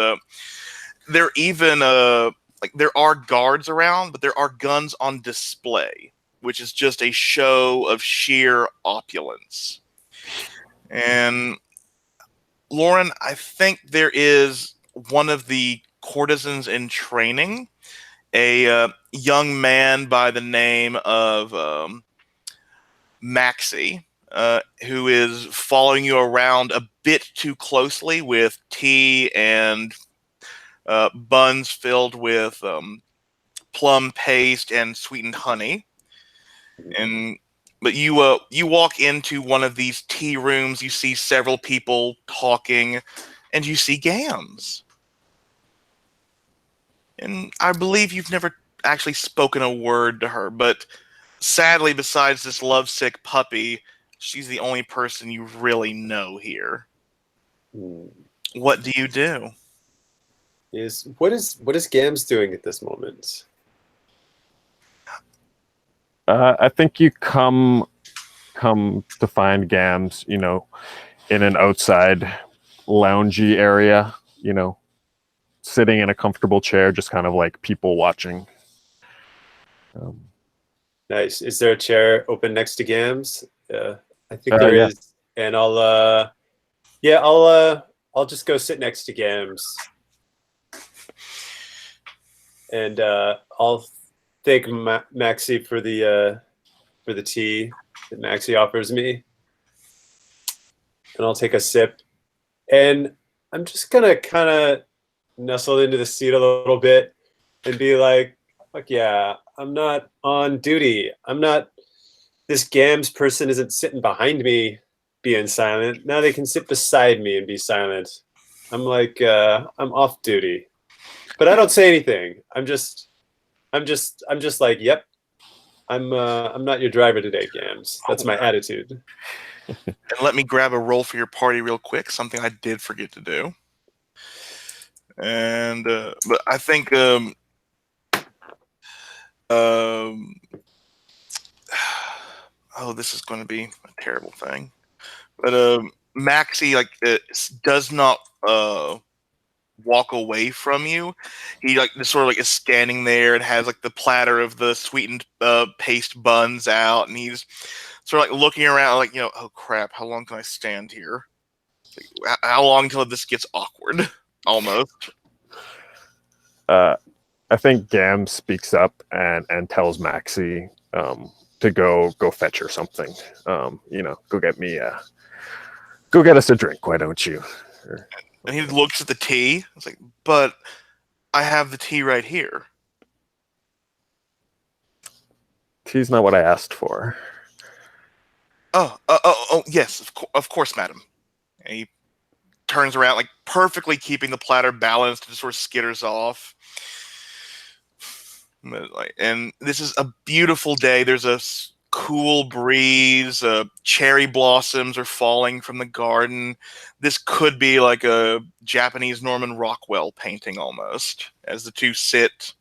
There even like there are guards around, but there are guns on display, which is just a show of sheer opulence. And Lauren, I think there is one of the courtesans in training, a young man by the name of Maxie, who is following you around a bit too closely with tea and buns filled with plum paste and sweetened honey. And but you walk into one of these tea rooms. You see several people talking, and you see Gams. And I believe you've never actually spoken a word to her, but sadly, besides this lovesick puppy, she's the only person you really know here. What do you do? What is Gams doing at this moment? I think you come to find Gams, in an outside loungy area, sitting in a comfortable chair, just kind of like people watching. Nice. Is there a chair open next to Gams? I think there is, and I'll just go sit next to Gams, and I'll thank Maxie for the tea that Maxie offers me, and I'll take a sip, and I'm just gonna kind of nestle into the seat a little bit and be like, fuck yeah, I'm not on duty. I'm not, this Gams person isn't sitting behind me being silent. Now they can sit beside me and be silent. I'm like, I'm off duty. But I don't say anything. I'm just like, yep, I'm not your driver today, Gams. That's my attitude. And let me grab a roll for your party real quick, something I did forget to do. And but I think oh, this is going to be a terrible thing. But Maxie does not walk away from you. He just sort of like is standing there and has like the platter of the sweetened paste buns out, and he's sort of like looking around like, oh crap, how long can I stand here? Like, how long until this gets awkward? Almost. I think Gam speaks up and tells Maxie to go fetch her something. Go get us a drink. Why don't you? And he looks at the tea. It's like, but I have the tea right here. Tea's not what I asked for. Oh, yes, of course, madam. And he turns around, like perfectly keeping the platter balanced, and sort of skitters off. And this is a beautiful day. There's a cool breeze. Cherry blossoms are falling from the garden. This could be like a Japanese Norman Rockwell painting almost, as the two sit.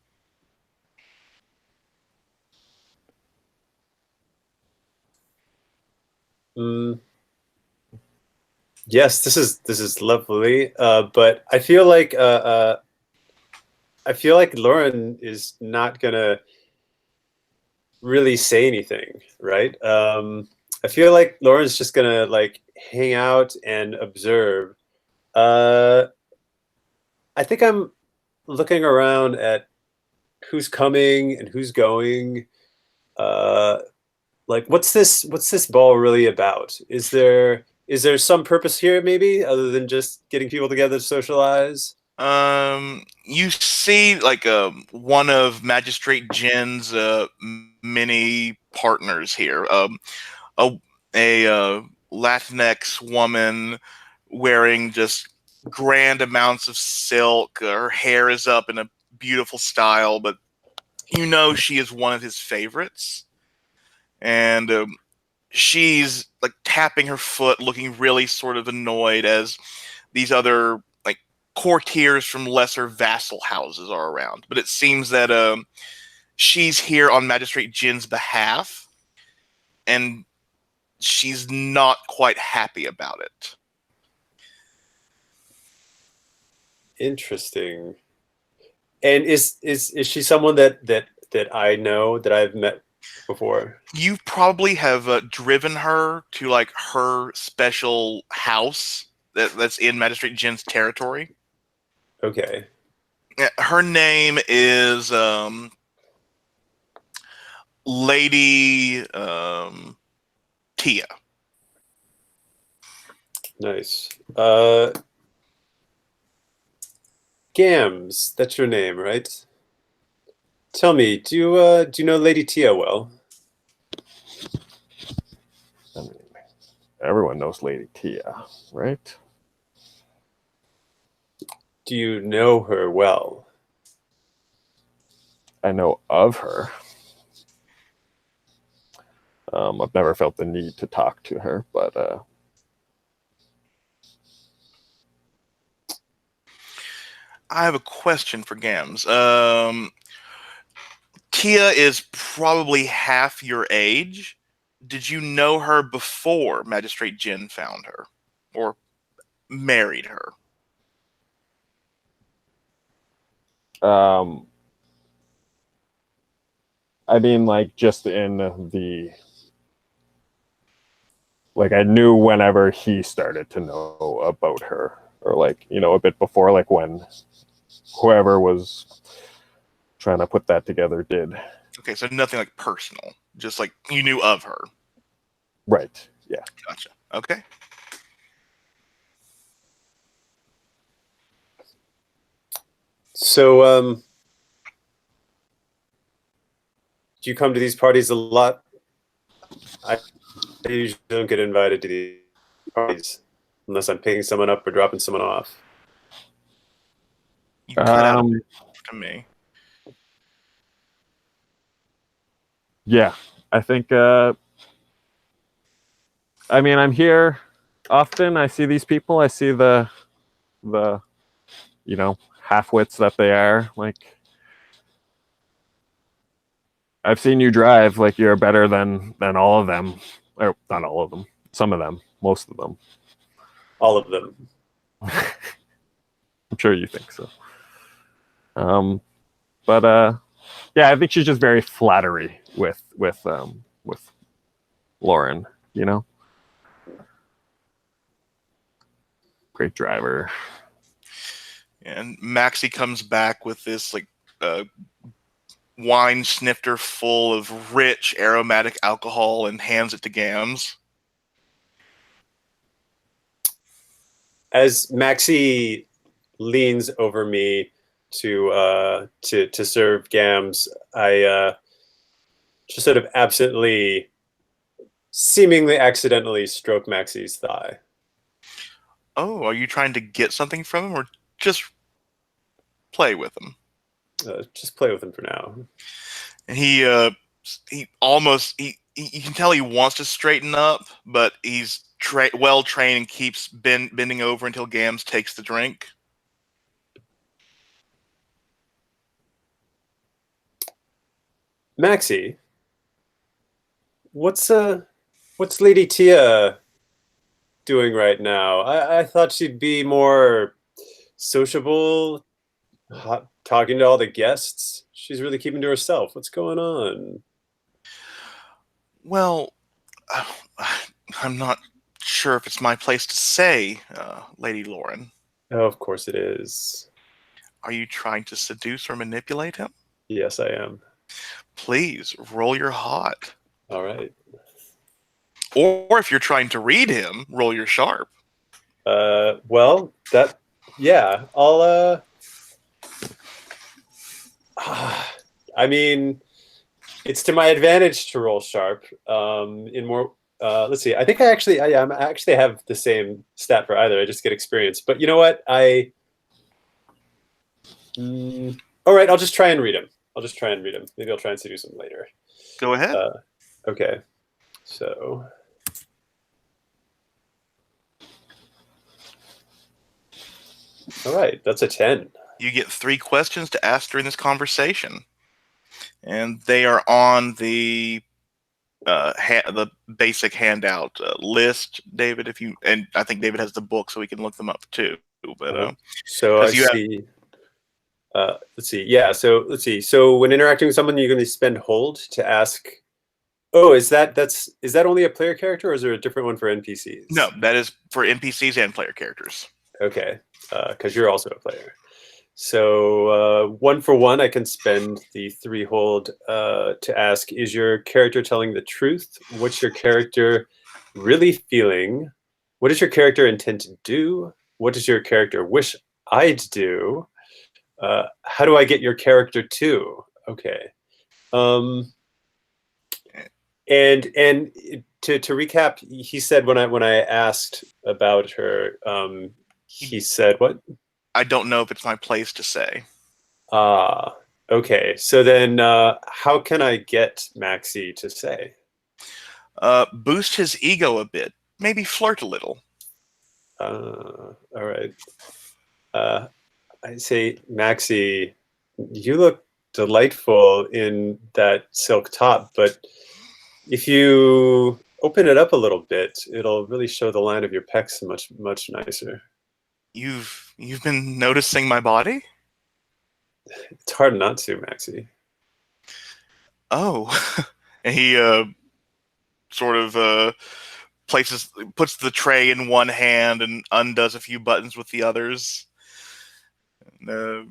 Yes, this is lovely. But I feel like Lauren is not gonna really say anything, right? I feel like Lauren's just gonna like hang out and observe. I think I'm looking around at who's coming and who's going. Like, what's this ball really about? Is there some purpose here, maybe, other than just getting people together to socialize? You see like one of Magistrate Jin's many partners here. a Latinx woman wearing just grand amounts of silk. Her hair is up in a beautiful style, but you know she is one of his favorites. And she's like tapping her foot, looking really sort of annoyed as these other like courtiers from lesser vassal houses are around. But it seems that she's here on Magistrate Jin's behalf, and she's not quite happy about it. Interesting. And is she someone that I know, that I've met before? You probably have driven her to like her special house that's in Magistrate Jin's territory. Okay. Her name is Lady Tia. Nice. Gams, that's your name, right? Tell me, do you know Lady Tia well? I mean, everyone knows Lady Tia, right? Do you know her well? I know of her. I've never felt the need to talk to her, but I have a question for Gams. Tia is probably half your age. Did you know her before Magistrate Jin found her? Or married her? I mean, like, just in the, like, I knew whenever he started to know about her, or like, you know, a bit before, like when whoever was trying to put that together did. Okay, so nothing like personal. Just like you knew of her. Right. Yeah. Gotcha. Okay. So, do you come to these parties a lot? I usually don't get invited to these parties unless I'm picking someone up or dropping someone off. You cut out Um, to me. yeah. I think, I mean, I'm here often. I see these people. I see the, you know, half-wits that they are. Like, I've seen you drive. Like, you're better than all of them. Or not all of them. Some of them. Most of them. All of them. I'm sure you think so. But yeah, I think she's just very flattery with Lauren. You know, great driver. And Maxie comes back with this like wine snifter full of rich aromatic alcohol and hands it to Gams. As Maxie leans over me to serve Gams, I just sort of absently, seemingly accidentally stroke Maxie's thigh. Oh, are you trying to get something from him or just play with him? Just play with him for now. And he almost you can tell he wants to straighten up, but he's well trained and keeps bending over until Gams takes the drink. Maxie, what's Lady Tia doing right now? I thought she'd be more sociable, talking to all the guests. She's really keeping to herself. What's going on? Well, I'm not sure if it's my place to say, Lady Lauren. Oh, of course it is. Are you trying to seduce or manipulate him? Yes, I am. Please roll your hot. All right. Or if you're trying to read him, roll your sharp. Well, yeah, I'll, I mean, it's to my advantage to roll sharp. Let's see. I think I actually have the same stat for either. I just get experience. But you know what? All right. I'll just try and read them. Maybe I'll try and seduce them later. Go ahead. Okay. So. All right. That's a 10. You get 3 questions to ask during this conversation, and they are on the basic handout list, David. And I think David has the book, so we can look them up too. But so I see. Let's see. Yeah. So let's see. So when interacting with someone, you're going to spend hold to ask. Oh, is that only a player character, or is there a different one for NPCs? No, that is for NPCs and player characters. Okay, because you're also a player. So 1 for 1, I can spend the 3 hold to ask, is your character telling the truth? What's your character really feeling? What does your character intend to do? What does your character wish I'd do? How do I get your character to? Okay. And to recap, he said when I asked about her, he said what? I don't know if it's my place to say. Okay. So then how can I get Maxie to say? Boost his ego a bit. Maybe flirt a little. All right. I say, Maxie, you look delightful in that silk top, but if you open it up a little bit, it'll really show the line of your pecs much nicer. You've been noticing my body? It's hard not to, Maxie. Oh. And he sort of puts the tray in one hand and undoes a few buttons with the others. And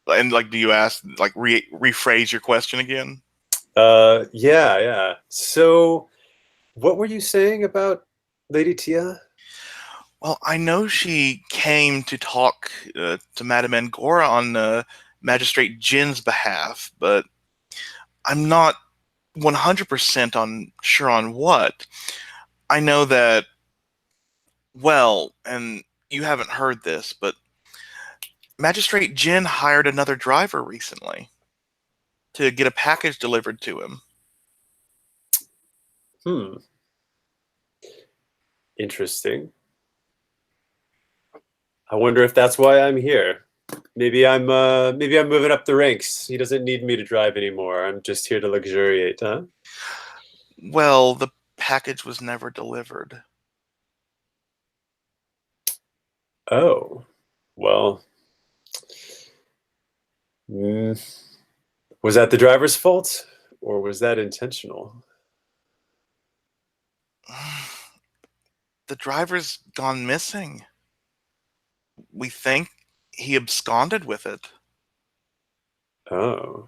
like, do you ask, like, rephrase your question again? Yeah. So, what were you saying about Lady Tia? Well, I know she came to talk to Madame Angora on Magistrate Jin's behalf, but I'm not 100% sure on what. I know that, well, and you haven't heard this, but Magistrate Jin hired another driver recently to get a package delivered to him. Interesting. I wonder if that's why I'm here. Maybe I'm moving up the ranks. He doesn't need me to drive anymore. I'm just here to luxuriate, huh? Well, the package was never delivered. Oh, well. Was that the driver's fault, or was that intentional? The driver's gone missing. We think he absconded with it. Oh.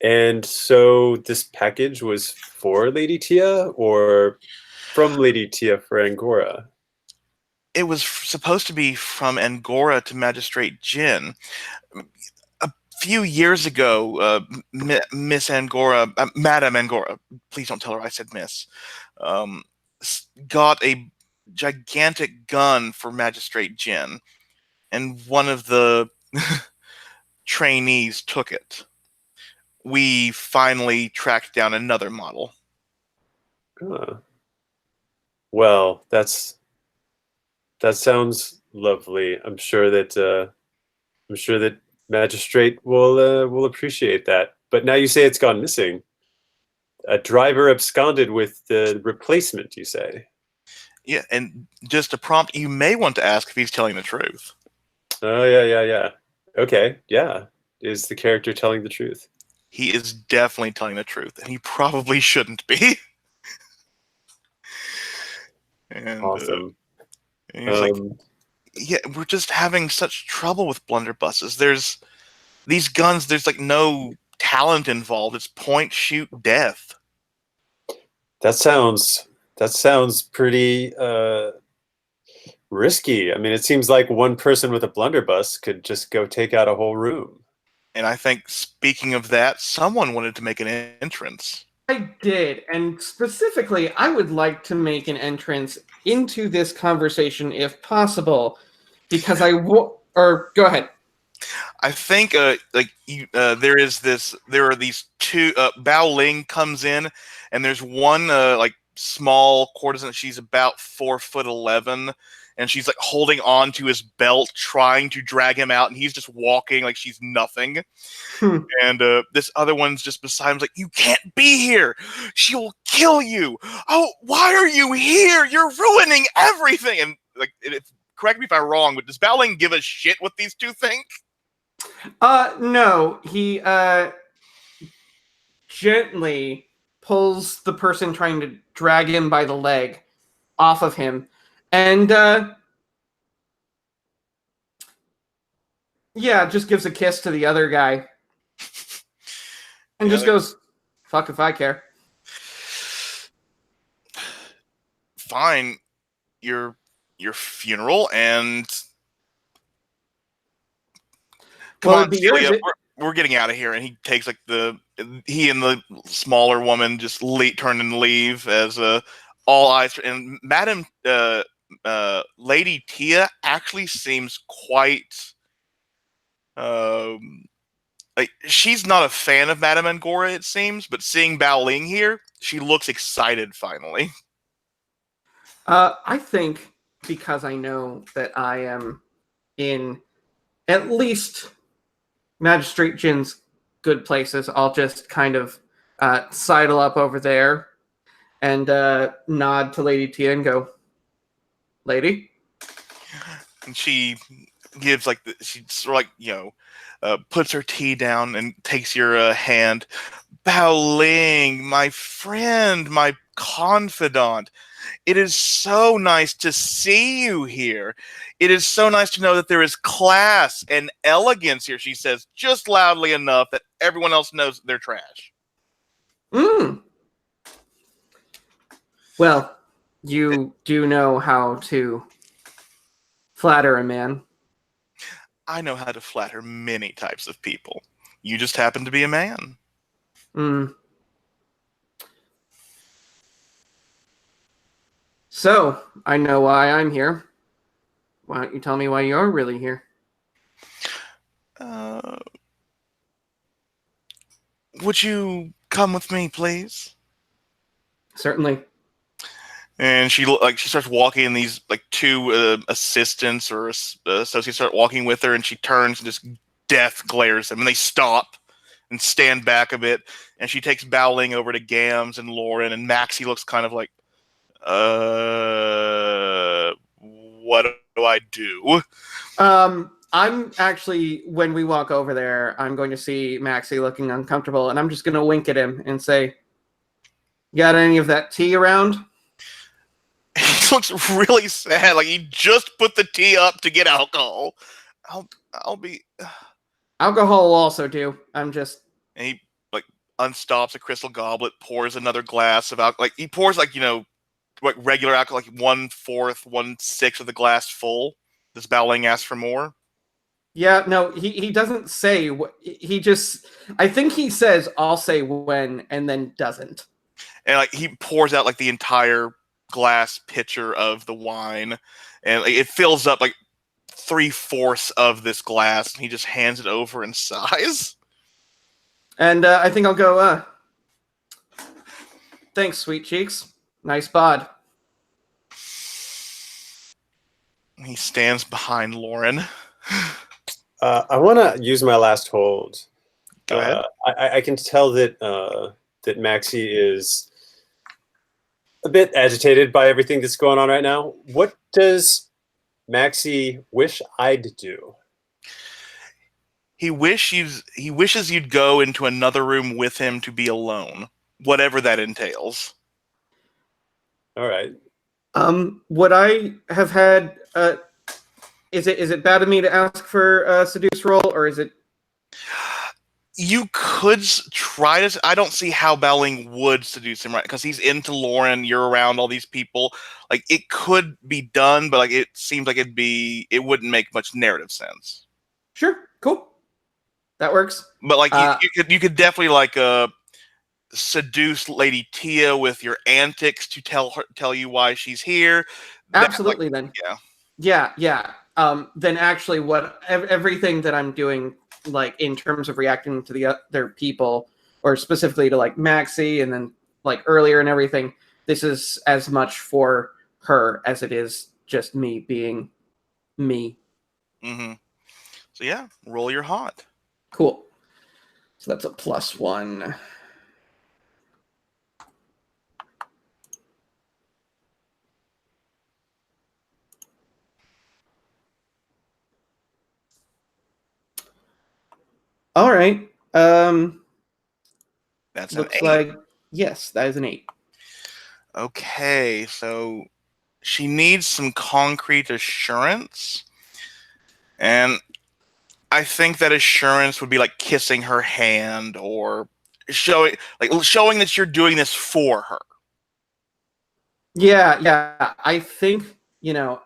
And so this package was for Lady Tia, or from Lady Tia for Angora? It was supposed to be from Angora to Magistrate Jin. A few years ago, Miss Angora, Madame Angora, please don't tell her I said Miss, got a gigantic gun for Magistrate Jin, and one of the trainees took it. We finally tracked down another model. Well, that sounds lovely. I'm sure that Magistrate will appreciate that. But now you say it's gone missing. A driver absconded with the replacement, you say? Yeah, and just a prompt, you may want to ask if he's telling the truth. Oh, yeah. Okay, yeah. Is the character telling the truth? He is definitely telling the truth, and he probably shouldn't be. And, awesome. And he's like, yeah, we're just having such trouble with blunderbusses. There's these guns, there's like no talent involved. It's point, shoot, death. That sounds pretty risky. I mean, it seems like one person with a blunderbuss could just go take out a whole room. And I think, speaking of that, someone wanted to make an entrance. I did, and specifically, I would like to make an entrance into this conversation if possible, because or go ahead. I think there are these two Bao Ling comes in, and there's one like small courtesan. She's about 4'11", and she's like holding on to his belt, trying to drag him out, and he's just walking like she's nothing. Hmm. And this other one's just beside him, like, you can't be here. She will kill you. Oh, why are you here? You're ruining everything. And like, correct me if I'm wrong, but does Bao Ling give a shit what these two think? No, he gently pulls the person trying to drag him by the leg off of him, and yeah, just gives a kiss to the other guy, and just goes, "Fuck if I care." Fine, your funeral, and come Well, on, it'd be Celia, yours. we're getting out of here. And he takes like he and the smaller woman just turn and leave as all eyes. And Madam Lady Tia actually seems quite like she's not a fan of Madame Angora, it seems, but seeing Bao Ling here, she looks excited finally. I think because I know that I am in at least Magistrate Jin's good places, I'll just kind of sidle up over there and nod to Lady Tia and go, "Lady?" And she gives like she sort of like puts her tea down and takes your hand. Bao Ling, my friend, my confidant. It is so nice to see you here. It is so nice to know that there is class and elegance here, she says, just loudly enough that everyone else knows that they're trash. Well, you do know how to flatter a man. I know how to flatter many types of people. You just happen to be a man. So, I know why I'm here. Why don't you tell me why you're really here? Would you come with me, please? Certainly. And she starts walking, and these like two assistants or associates start walking with her, and she turns and just death glares at them, and they stop and stand back a bit, and she takes Bao Ling over to Gams and Lauren, and Maxie looks kind of like, what do I do? I'm actually, when we walk over there, I'm going to see Maxie looking uncomfortable, and I'm just going to wink at him and say, "Got any of that tea around?" He looks really sad, like he just put the tea up to get alcohol. I'll be. Alcohol will also do. I'm just. And he like unstops a crystal goblet, pours another glass of alcohol. Like he pours like like regular alcohol, like 1/4, 1/6 of the glass full. Does Bao Ling ask for more? Yeah, no, he doesn't say. He just. I think he says, "I'll say when," and then doesn't. And like he pours out like the entire glass pitcher of the wine, and like, it fills up like 3/4 of this glass, and he just hands it over and sighs. And I think I'll go, "Thanks, sweet cheeks. Nice bod." He stands behind Lauren. I want to use my last hold. Go ahead. I can tell that that Maxie is a bit agitated by everything that's going on right now. What does Maxie wish I'd do? He wishes you'd go into another room with him to be alone, whatever that entails. All right. Would I have had? Is it bad of me to ask for a seduce roll, or is it? You could try to. I don't see how Bao Ling would seduce him, right? Because he's into Lauren. You're around all these people. Like it could be done, but like it seems like it wouldn't make much narrative sense. Sure, cool, that works. But like you could definitely like seduce Lady Tia with your antics to tell you why she's here. Absolutely. Then. Yeah. Yeah. Then actually, everything that I'm doing, like in terms of reacting to the other people, or specifically to like Maxie, and then like earlier and everything, this is as much for her as it is just me being me. Mm-hmm. So yeah, roll your hot. Cool. So that's a +1. All right. That's Looks an 8. like yes, that is an 8. Okay, so she needs some concrete assurance, and I think that assurance would be like kissing her hand or showing that you're doing this for her. Yeah. I think,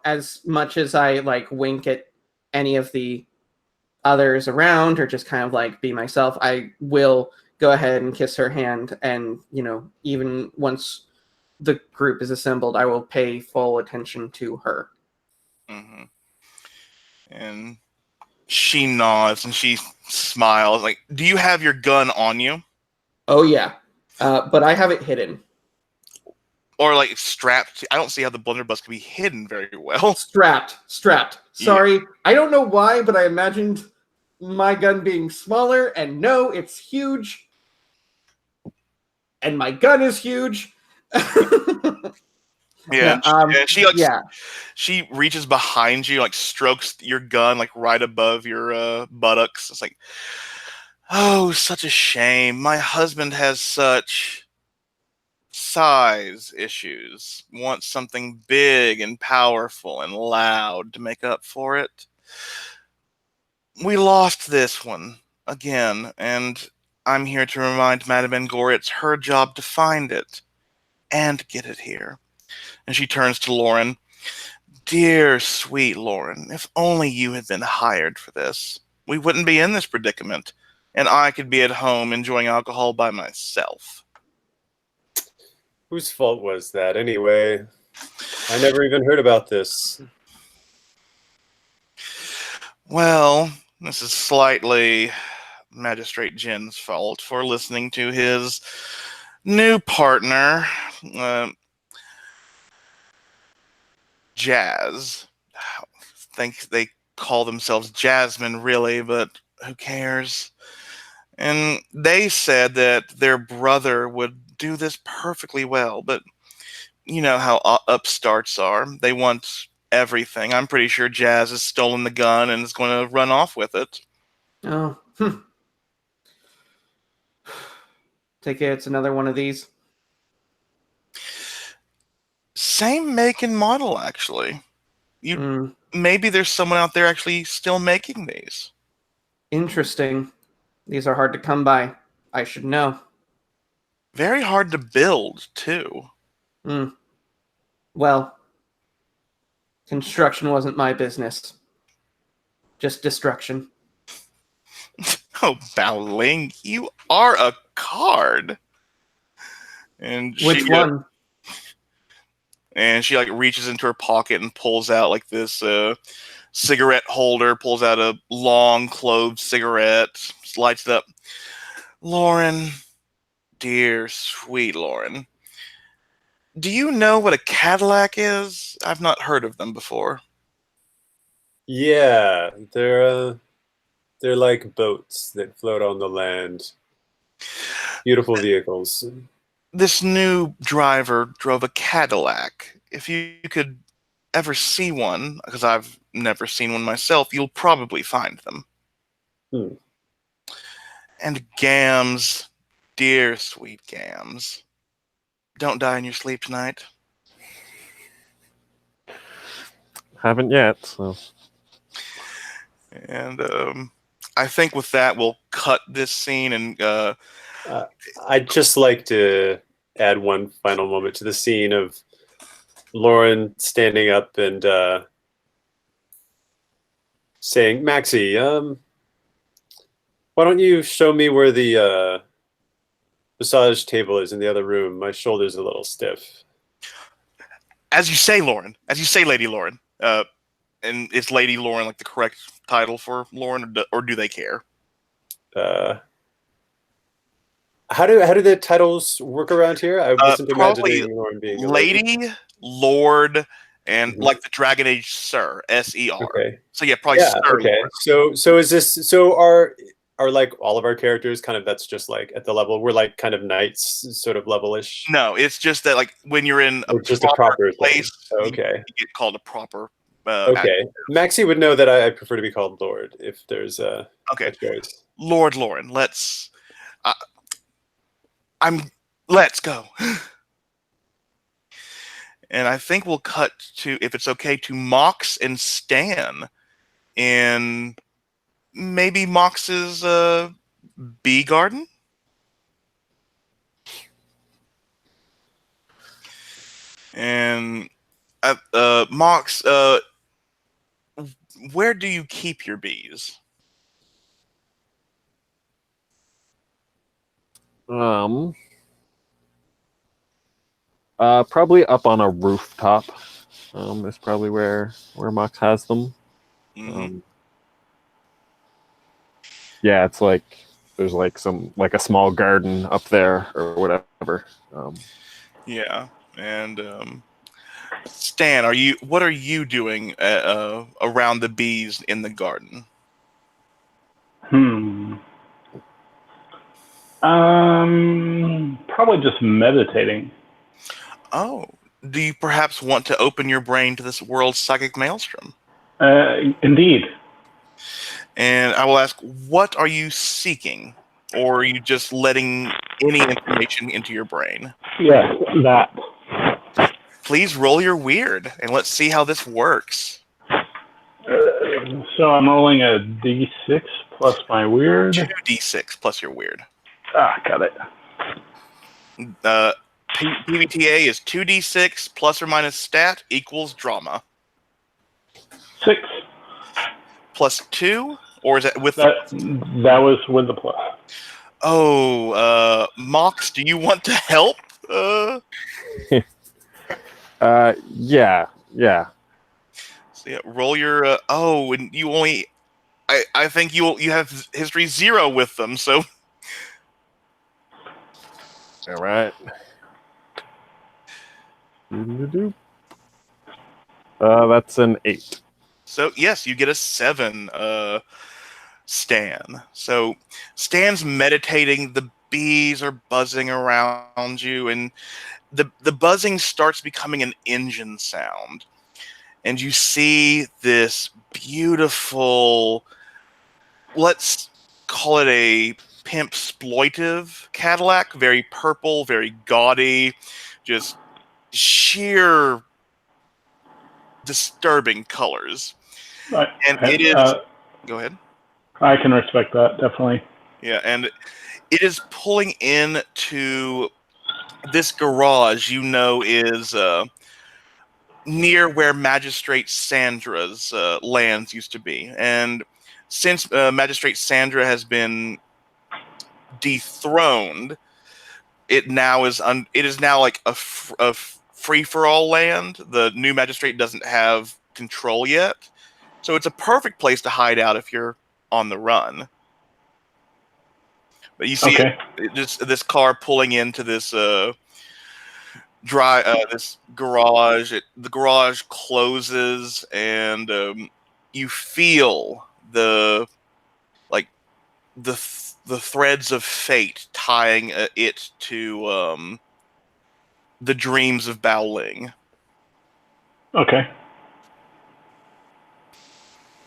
as much as I like wink at any of the others around or just kind of like be myself, I will go ahead and kiss her hand, and even once the group is assembled, I will pay full attention to her. Mm-hmm. And she nods and she smiles. Like, do you have your gun on you? Oh yeah, but I have it hidden. Or like strapped? I don't see how the blunderbuss can be hidden very well. Strapped. Sorry, yeah. I don't know why, but I imagined my gun being smaller, and no, it's huge. And my gun is huge. Yeah, yeah. She reaches behind you, like strokes your gun like right above your buttocks. It's like, oh, such a shame. My husband has such size issues. Wants something big and powerful and loud to make up for it. We lost this one again, and I'm here to remind Madame Engor it's her job to find it and get it here. And she turns to Lauren. Dear, sweet Lauren, if only you had been hired for this, we wouldn't be in this predicament, and I could be at home enjoying alcohol by myself. Whose fault was that anyway? I never even heard about this. Well, this is slightly Magistrate Jin's fault for listening to his new partner, Jazz. I think they call themselves Jasmine, really, but who cares? And they said that their brother would do this perfectly well, but you know how upstarts are. They want everything. I'm pretty sure Jazz has stolen the gun and is going to run off with it. Oh. Take it, it's another one of these. Same make and model, actually. Maybe there's someone out there actually still making these. Interesting. These are hard to come by. I should know. Very hard to build, too. Well, construction wasn't my business. Just destruction. Oh, Baoling, you are a card. And Which one? And she like reaches into her pocket and pulls out like this cigarette holder, pulls out a long clove cigarette, lights it up. Lauren, dear sweet Lauren, do you know what a Cadillac is? I've not heard of them before. Yeah, they're like boats that float on the land. Beautiful vehicles. This new driver drove a Cadillac. If you could ever see one, because I've never seen one myself, you'll probably find them. And Gams, dear sweet Gams, don't die in your sleep tonight. Haven't yet, so. And I think with that, we'll cut this scene. And I'd just like to add one final moment to the scene of Lauren standing up and saying, Maxie, why don't you show me where the massage table is in the other room. My shoulder's a little stiff. As you say, Lauren. As you say, Lady Lauren. And is Lady Lauren like the correct title for Lauren, or do they care? How do the titles work around here? I wasn't Probably imagining Lauren being a lady. Lady, Lord, and Mhm. like the Dragon Age Sir, SER. Okay. So yeah, probably Yeah. Sir Okay. Lauren. So is this so are like all of our characters kind of that's just like at the level we're like kind of knights sort of level-ish? No, it's just that like when you're in a Or just a proper thing. place, Okay. you get called a proper. Okay. Maxie would know that I prefer to be called Lord if there's a choice. Lord Lauren. Let's go. And I think we'll cut to, if it's okay, to Mox and Stan in maybe Mox's bee garden. And Mox, where do you keep your bees? Probably up on a rooftop. Is probably where Mox has them. Mhm. Yeah, it's like there's like a small garden up there or whatever. Yeah, and Stan, what are you doing around the bees in the garden? Probably just meditating. Oh, do you perhaps want to open your brain to this world's psychic maelstrom? Indeed. And I will ask, what are you seeking? Or are you just letting any information into your brain? Yes, that. Please roll your weird, and let's see how this works. So I'm rolling a d6 plus my weird. 2d6 plus your weird. Got it. PBTA is 2d6 plus or minus stat equals drama. 6. Plus 2? Or is that with that was with the plus. Oh, Mox, do you want to help? Yeah. So yeah, roll your and you only I think you have history 0 with them, so All right. That's an 8. so yes, you get a 7, Stan. So Stan's meditating, the bees are buzzing around you, and the buzzing starts becoming an engine sound. And you see this beautiful, let's call it a pimp exploitive Cadillac, very purple, very gaudy, just sheer disturbing colors. And it is go ahead. I can respect that, definitely. Yeah, and it is pulling into this garage is near where Magistrate Sandra's lands used to be. And since Magistrate Sandra has been dethroned, it is now like a free-for-all land. The new magistrate doesn't have control yet. So it's a perfect place to hide out if you're on the run. But you see just this car pulling into this this garage. The garage closes, and you feel the threads of fate tying it to the dreams of Baoling. Okay.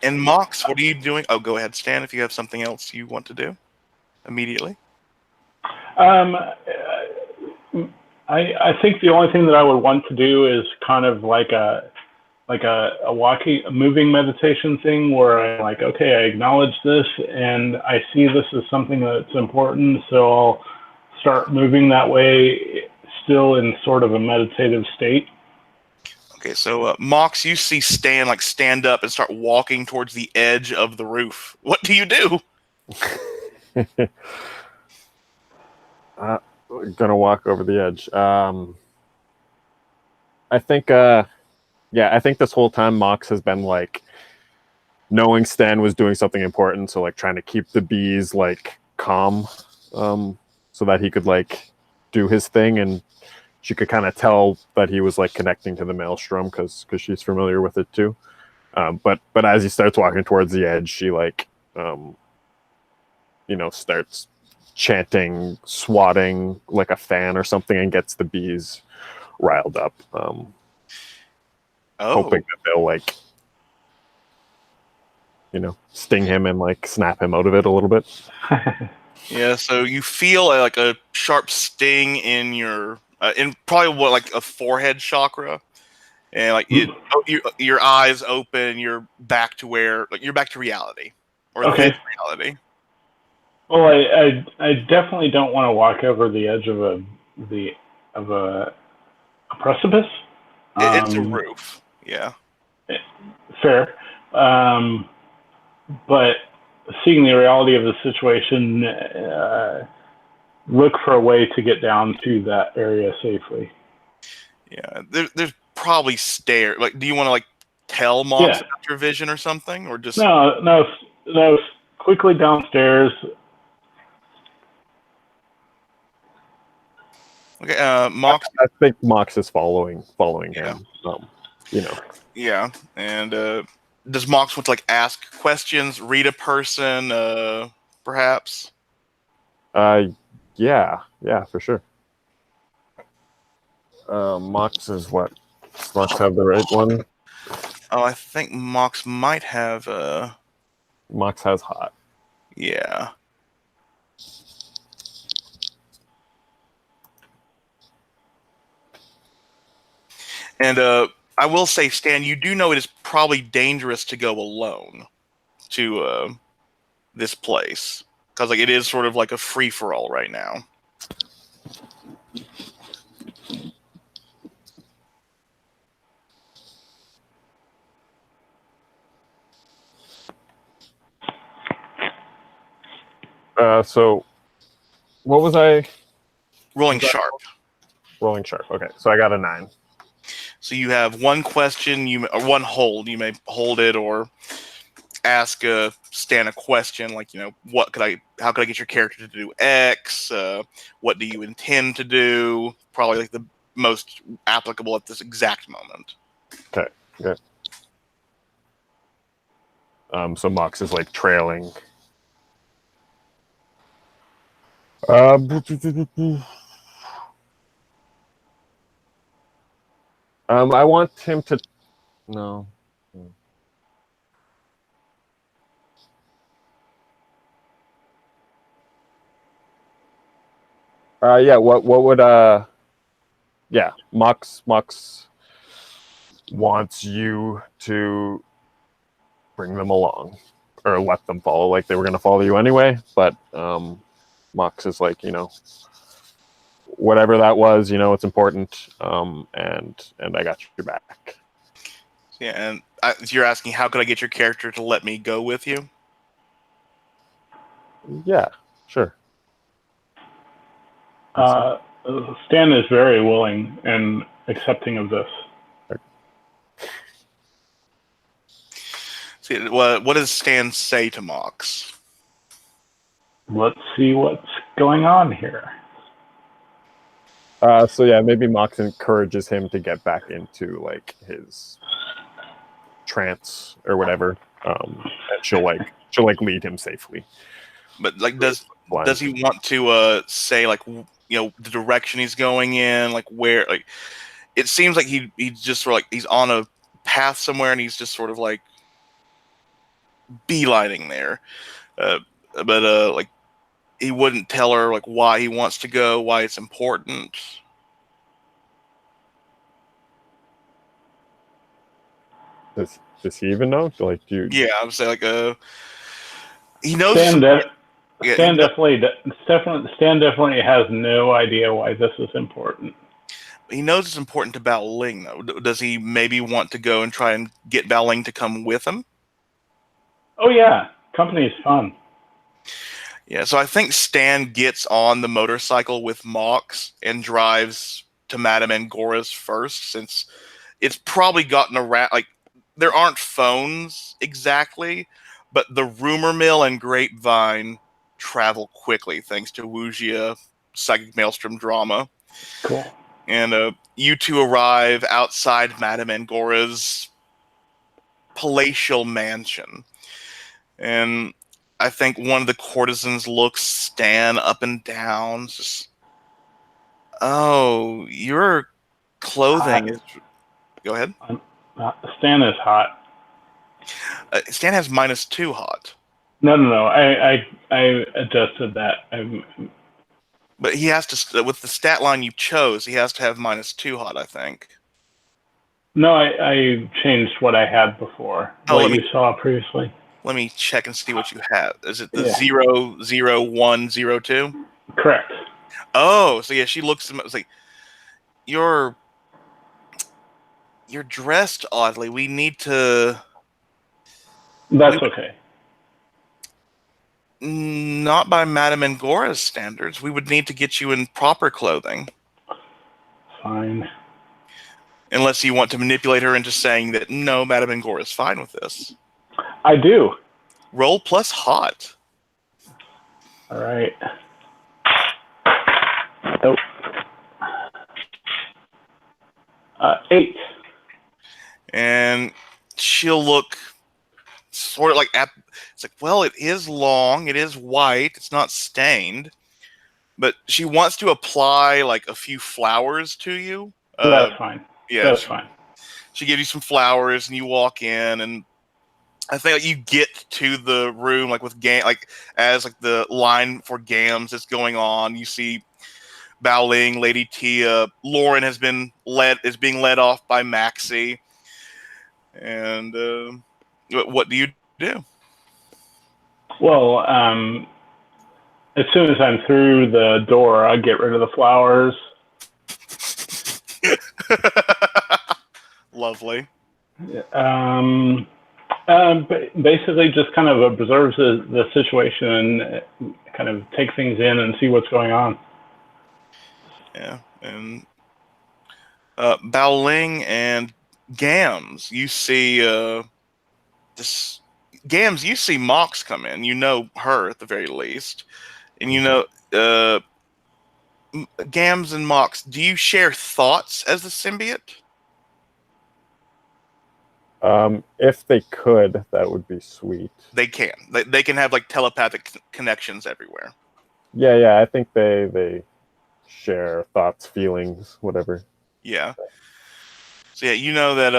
And Mox, what are you doing? Oh, go ahead, Stan, if you have something else you want to do immediately. I think the only thing that I would want to do is kind of like a moving meditation thing where I'm like, okay, I acknowledge this and I see this as something that's important, so I'll start moving that way, still in sort of a meditative state. Okay, so Mox, you see Stan stand up and start walking towards the edge of the roof. What do you do? gonna walk over the edge. I think I think this whole time Mox has been like knowing Stan was doing something important, so like trying to keep the bees like calm, so that he could like do his thing, and she could kind of tell that he was like connecting to the maelstrom because she's familiar with it too. But as he starts walking towards the edge, she like starts chanting, swatting like a fan or something, and gets the bees riled up, hoping that they'll like sting him and like snap him out of it a little bit. Yeah, so you feel like a sharp sting in your in probably what like a forehead chakra, and like your eyes open, you're back to where like you're back to reality, or this reality. Well, I definitely don't want to walk over the edge of a precipice. It's a roof. Yeah. Fair. But seeing the reality of the situation, look for a way to get down to that area safely. Yeah, there's probably stairs. Like, do you want to like tell Mox about your vision or something, or just no, quickly downstairs. Okay, Mox. I think Mox is following him. Yeah, and does Mox want to like ask questions, read a person, perhaps? Yeah, for sure. Mox is what? Does Mox have the right one? Oh, I think Mox might have. Mox has hot. Yeah. And I will say, Stan, you do know it is probably dangerous to go alone to this place, because like it is sort of like a free for all right now. So what was I? Rolling sharp. Rolling sharp. Okay, so I got a 9. So you have one question, or one hold. You may hold it or ask Stan a question like, how could I get your character to do X? What do you intend to do? Probably like the most applicable at this exact moment. Okay. So Mox is like trailing. I want him to. No. Yeah. What would Yeah. Mox wants you to bring them along, or let them follow. Like they were going to follow you anyway, but Mox is like, whatever that was, it's important, and I got your back. Yeah, and you're asking how could I get your character to let me go with you? Yeah, sure. Stan is very willing and accepting of this. See, what does Stan say to Mox? Let's see what's going on here. So yeah, maybe Mox encourages him to get back into like his trance or whatever, and she'll lead him safely. But like, does he want to say like the direction he's going in, like where? Like, it seems like he's just sort of like he's on a path somewhere, and he's just sort of like beelining there. But like he wouldn't tell her like why he wants to go, why it's important. Does he even know? Like, do you? Yeah, I would say like he knows. Stan definitely has no idea why this is important. He knows it's important to Bao Ling, though. Does he maybe want to go and try and get Bao Ling to come with him? Oh yeah, company is fun. Yeah, so I think Stan gets on the motorcycle with Mox and drives to Madame Angora's first, since it's probably gotten around. Like, there aren't phones exactly, but the rumor mill and grapevine travel quickly thanks to wuxia psychic maelstrom drama. Cool. And you two arrive outside Madame Angora's palatial mansion. And I think one of the courtesans looks Stan up and down. Just, oh, your clothing is. Go ahead. Stan is hot. Stan has -2 hot. No. I adjusted that. But he has to, with the stat line you chose, he has to have -2 hot, I think. No, I changed what I had before. Oh, What you saw previously. Let me check and see what you have. Is it the Yeah. 00102? Correct. Oh, so yeah, she looks at him. It's like, you're dressed oddly. We need to. That's okay. Not by Madame Angora's standards. We would need to get you in proper clothing. Fine. Unless you want to manipulate her into saying that, no, Madame Angora is fine with this. I do. Roll plus hot. All right. Oh. 8. And she'll look sort of like it's like, well, it is long, it is white, it's not stained, but she wants to apply like a few flowers to you. That's fine. Yeah, That's fine. She gives you some flowers, and you walk in, and I think like, you get to the room like with like as like the line for Gams is going on. You see Bao Ling, Lady Tia, Lauren is being led off by Maxie, and what do you do? Well, as soon as I'm through the door, I get rid of the flowers. Lovely. Basically, just kind of observes the situation and kind of take things in and see what's going on. Yeah, and Bao Ling and Gams, you see this. Gams, you see Mox come in. You know her at the very least, and you know Gams and Mox. Do you share thoughts as the symbiote? If they could, that would be sweet. They can. They can have like telepathic connections everywhere. Yeah. I think they share thoughts, feelings, whatever. Yeah. So yeah, you know that.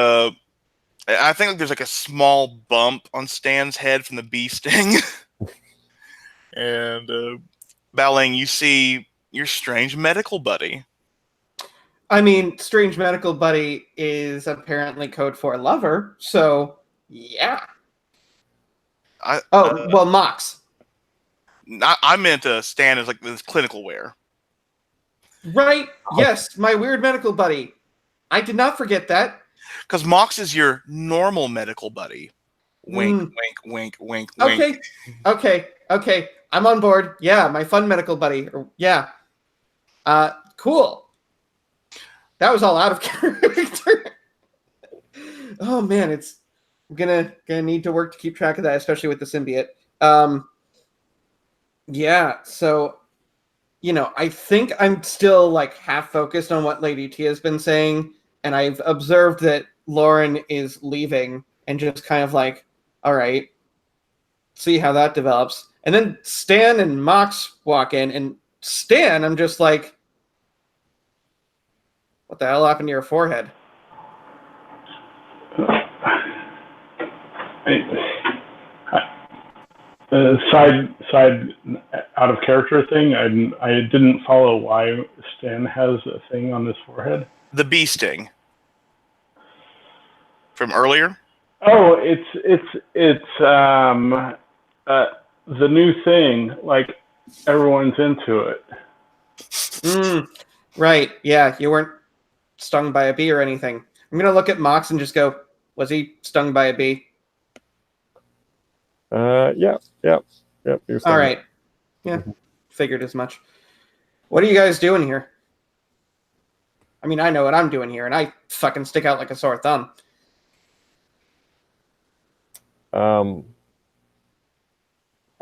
I think like, there's like a small bump on Stan's head from the bee sting, and Bao Ling, you see your strange medical buddy. I mean, strange medical buddy is apparently code for lover, so yeah. Well, Mox. I meant Stan as like this clinical wear. Right? Yes, my weird medical buddy. I did not forget that. Because Mox is your normal medical buddy. Wink, wink, wink, wink, wink. Okay. I'm on board. Yeah, my fun medical buddy. Yeah. Cool. That was all out of character. Oh man, I'm gonna need to work to keep track of that, especially with the symbiote. Yeah, so I think I'm still like half focused on what Lady Tia has been saying, and I've observed that Lauren is leaving and just kind of like, all right, see how that develops. And then Stan and Mox walk in, and Stan, I'm just like, what the hell happened to your forehead? Side out of character thing. I didn't follow why Stan has a thing on his forehead. The bee sting from earlier. Oh, it's the new thing. Like everyone's into it. Right. Yeah, you weren't stung by a bee or anything. I'm gonna look at Mox and just go, was he stung by a bee? Yep. All right. Yeah, figured as much. What are you guys doing here? I mean, I know what I'm doing here, and I fucking stick out like a sore thumb. I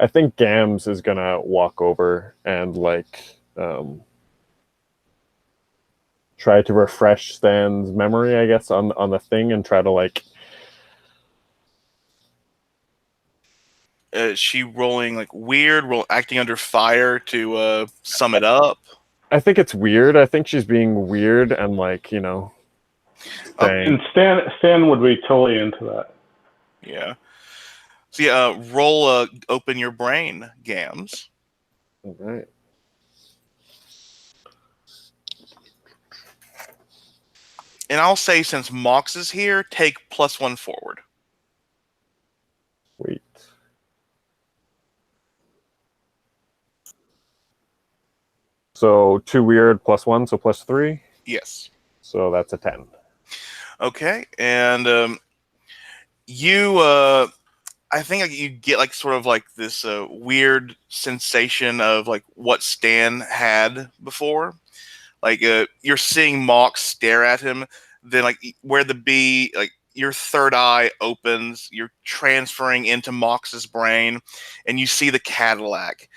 think Gams is gonna walk over and try to refresh Stan's memory, I guess, on the thing, and try to She rolling like weird, acting under fire to sum it up. I think it's weird. I think she's being weird and saying. And Stan would be totally into that. Yeah. So yeah, roll open your brain, Gams. All right. And I'll say, since Mox is here, take +1 forward. Wait. So 2 weird +1, so +3. Yes. So that's a 10. Okay, and you, I think you get sort of this weird sensation of what Stan had before. You're seeing Mox stare at him, then where the bee, your third eye opens, you're transferring into Mox's brain, and you see the Cadillac.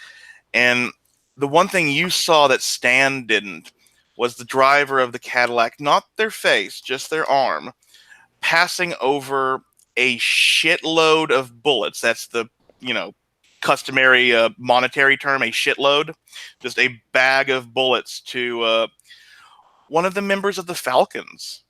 And the one thing you saw that Stan didn't was the driver of the Cadillac, not their face, just their arm, passing over a shitload of bullets. That's the, customary monetary term, a shitload. Just a bag of bullets to one of the members of the Falcons.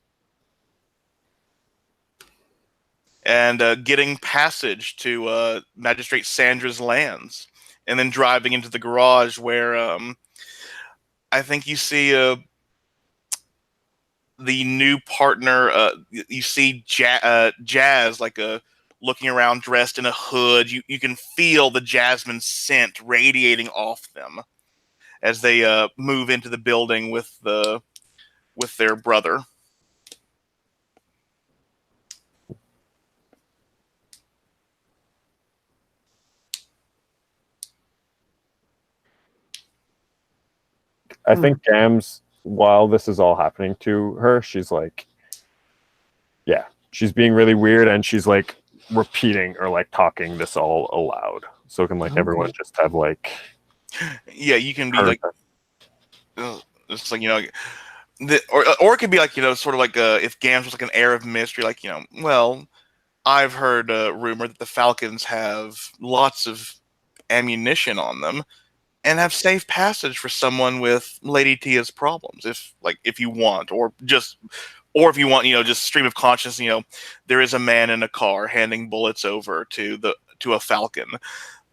And getting passage to Magistrate Sandra's lands. And then driving into the garage where I think you see the new partner. You see Jazz looking around dressed in a hood. You can feel the jasmine scent radiating off them as they move into the building with their brother. I think Gams, while this is all happening to her, she's she's being really weird, and she's repeating or talking this all aloud. So can everyone just have Yeah, you can be it's or it could be sort of if Gams was an air of mystery, well, I've heard a rumor that the Falcons have lots of ammunition on them and have safe passage for someone with Lady Tia's problems, if you want, or if you want, just stream of consciousness, there is a man in a car handing bullets over to a Falcon.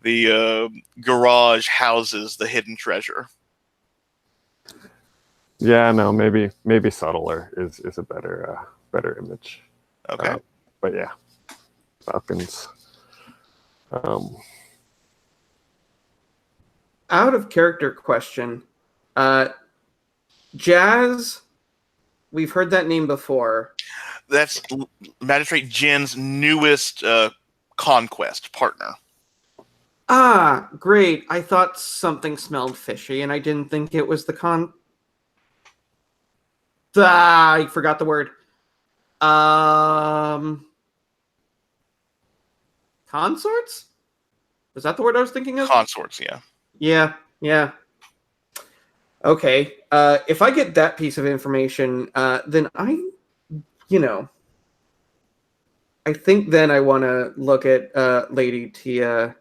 The garage houses the hidden treasure. Yeah, no, maybe subtler is a better image. Okay. But yeah, Falcons. Out of character question, Jazz, we've heard that name before. That's Magistrate Jin's newest conquest partner. Ah, great. I thought something smelled fishy, and I didn't think it was the I forgot the word. Consorts? Was that the word I was thinking of? Consorts, yeah. Yeah. Okay. If I get that piece of information, then I think then I want to look at Lady Tia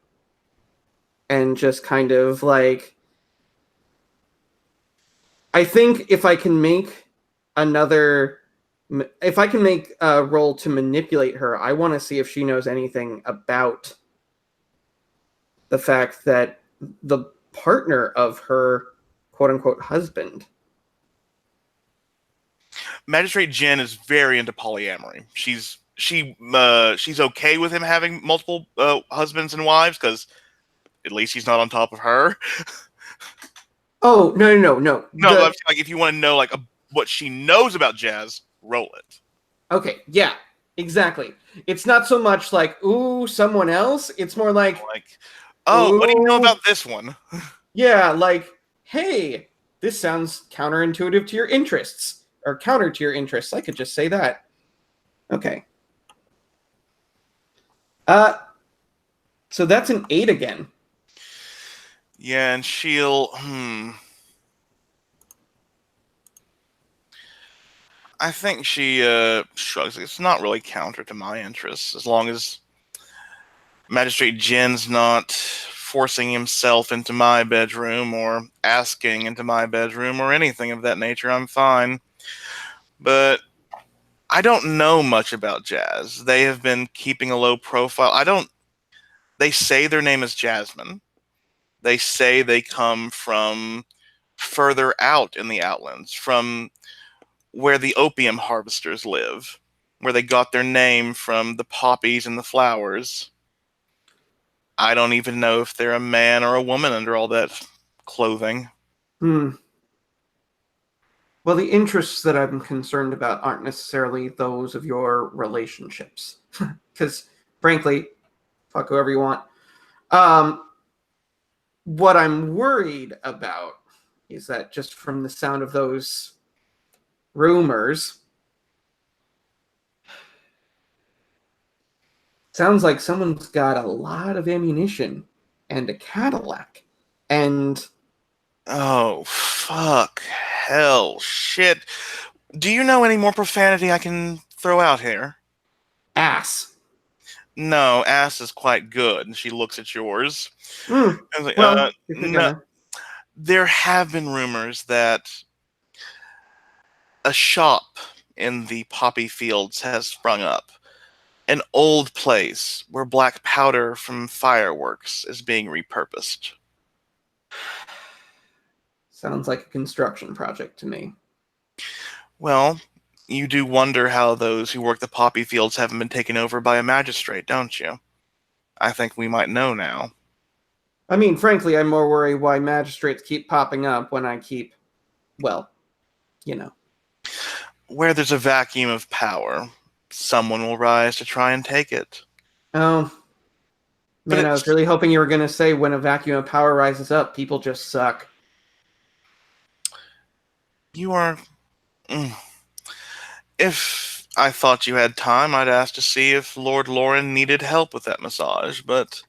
and just kind of I think if I can make a roll to manipulate her, I want to see if she knows anything about the fact that the partner of her quote-unquote husband. Magistrate Jin is very into polyamory. She's okay with him having multiple husbands and wives because at least he's not on top of her. Oh, no. No, but I'm saying, if you want to know what she knows about Jazz, roll it. Okay, yeah, exactly. It's not so much ooh, someone else. It's more Oh, what do you know Ooh. about this one? Yeah, like, hey, this sounds counterintuitive to your interests, or counter to your interests. I could just say that. Okay. So that's an 8 again. Yeah, and she'll. I think she shrugs. It's not really counter to my interests, as long as Magistrate Jin's not forcing himself into my bedroom or asking into my bedroom or anything of that nature. I'm fine. But I don't know much about Jazz. They have been keeping a low profile. I don't. They say their name is Jasmine. They say they come from further out in the Outlands, from where the opium harvesters live, where they got their name from the poppies and the flowers. I don't even know if they're a man or a woman under all that clothing. Hmm. Well, the interests that I'm concerned about aren't necessarily those of your relationships. Because, frankly, fuck whoever you want. What I'm worried about is that just from the sound of those rumors, sounds like someone's got a lot of ammunition and a Cadillac. And Oh, fuck. Hell. Shit. Do you know any more profanity I can throw out here? ass. No, ass is quite good. And she looks at yours. Hmm. I was like, Well, if you're no. gonna. There have been rumors that a shop in the poppy fields has sprung up. An old place where black powder from fireworks is being repurposed. Sounds like a construction project to me. Well, you do wonder how those who work the poppy fields haven't been taken over by a magistrate, don't you? I think we might know now. I mean, frankly, I'm more worried why magistrates keep popping up when I keep, well, you know. Where there's a vacuum of power, someone will rise to try and take it. Oh, But man, I was really hoping you were going to say when a vacuum of power rises up, people just suck. you are. mm. If I thought you had time, I'd ask to see if Lord Lauren needed help with that massage, but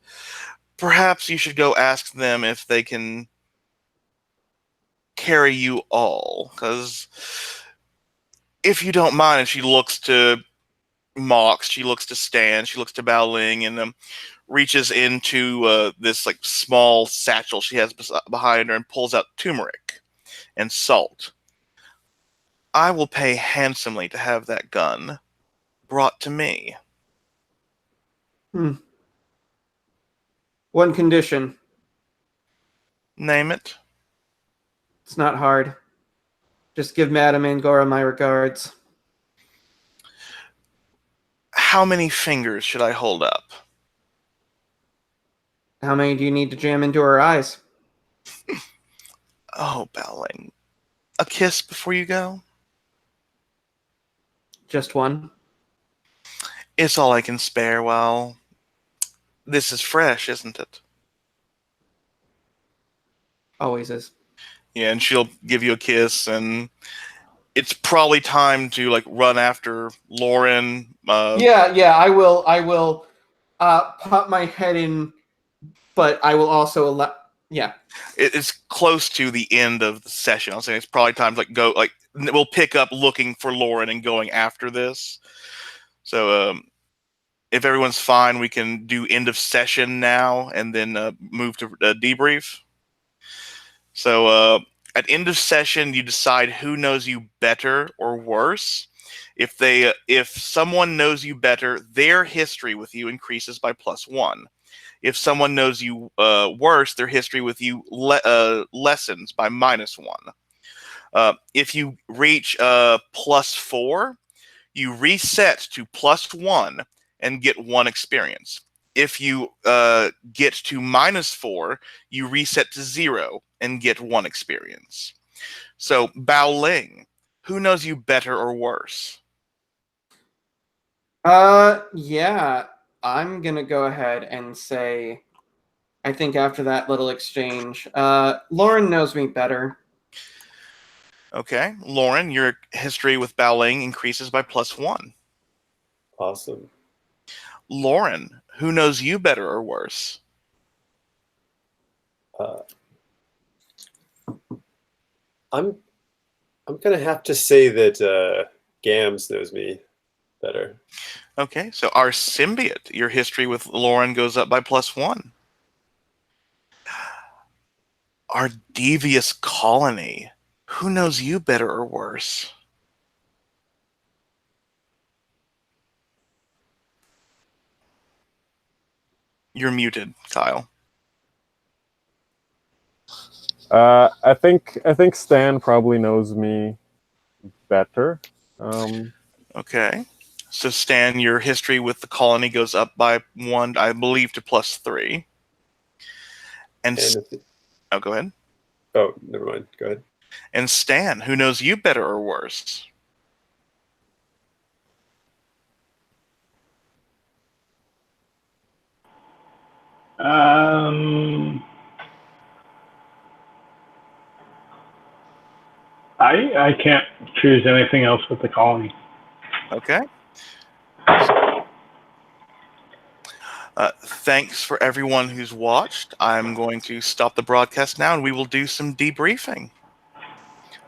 perhaps you should go ask them if they can carry you all, because if you don't mind, and she looks to Mox, she looks to Stan, she looks to Baoling, and reaches into this like small satchel she has behind her and pulls out turmeric and salt. I will pay handsomely to have that gun brought to me. Hmm. One condition. Name it. It's not hard. Just give Madame Angora my regards. How many fingers should I hold up? How many do you need to jam into her eyes? Oh, Baoling. A kiss before you go? Just one? It's all I can spare while this is fresh, isn't it? Always is. Yeah, and she'll give you a kiss, and it's probably time to like run after Lauren. Yeah, I will pop my head in, but I will also allow. Yeah. It's close to the end of the session. I'll say it's probably time to like go. Like we'll pick up looking for Lauren and going after this. So if everyone's fine, we can do end of session now, and then move to debrief. So at end of session, you decide who knows you better or worse. If someone knows you better, their history with you increases by +1. If someone knows you worse, their history with you lessens by -1. If you reach +4, you reset to +1 and get 1 experience. If you get to -4, you reset to 0 and get 1 experience. So, Baoling, who knows you better or worse? Yeah. I'm gonna go ahead and say I think after that little exchange. Lauren knows me better. Okay. Lauren, your history with Baoling increases by +1. Awesome. Lauren, who knows you better or worse? Uh, I'm gonna have to say that Gams knows me better. Okay, so our symbiote, your history with Lauren goes up by +1. Our devious colony, who knows you better or worse? You're muted, Kyle. I think Stan probably knows me better. Okay. So Stan, your history with the colony goes up by 1, I believe, to +3. And oh, go ahead. Oh, never mind. Go ahead. And Stan, who knows you better or worse? I can't choose anything else with the colony. Okay. Thanks for everyone who's watched. I'm going to stop the broadcast now, and we will do some debriefing.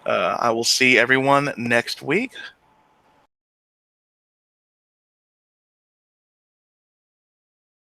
I will see everyone next week.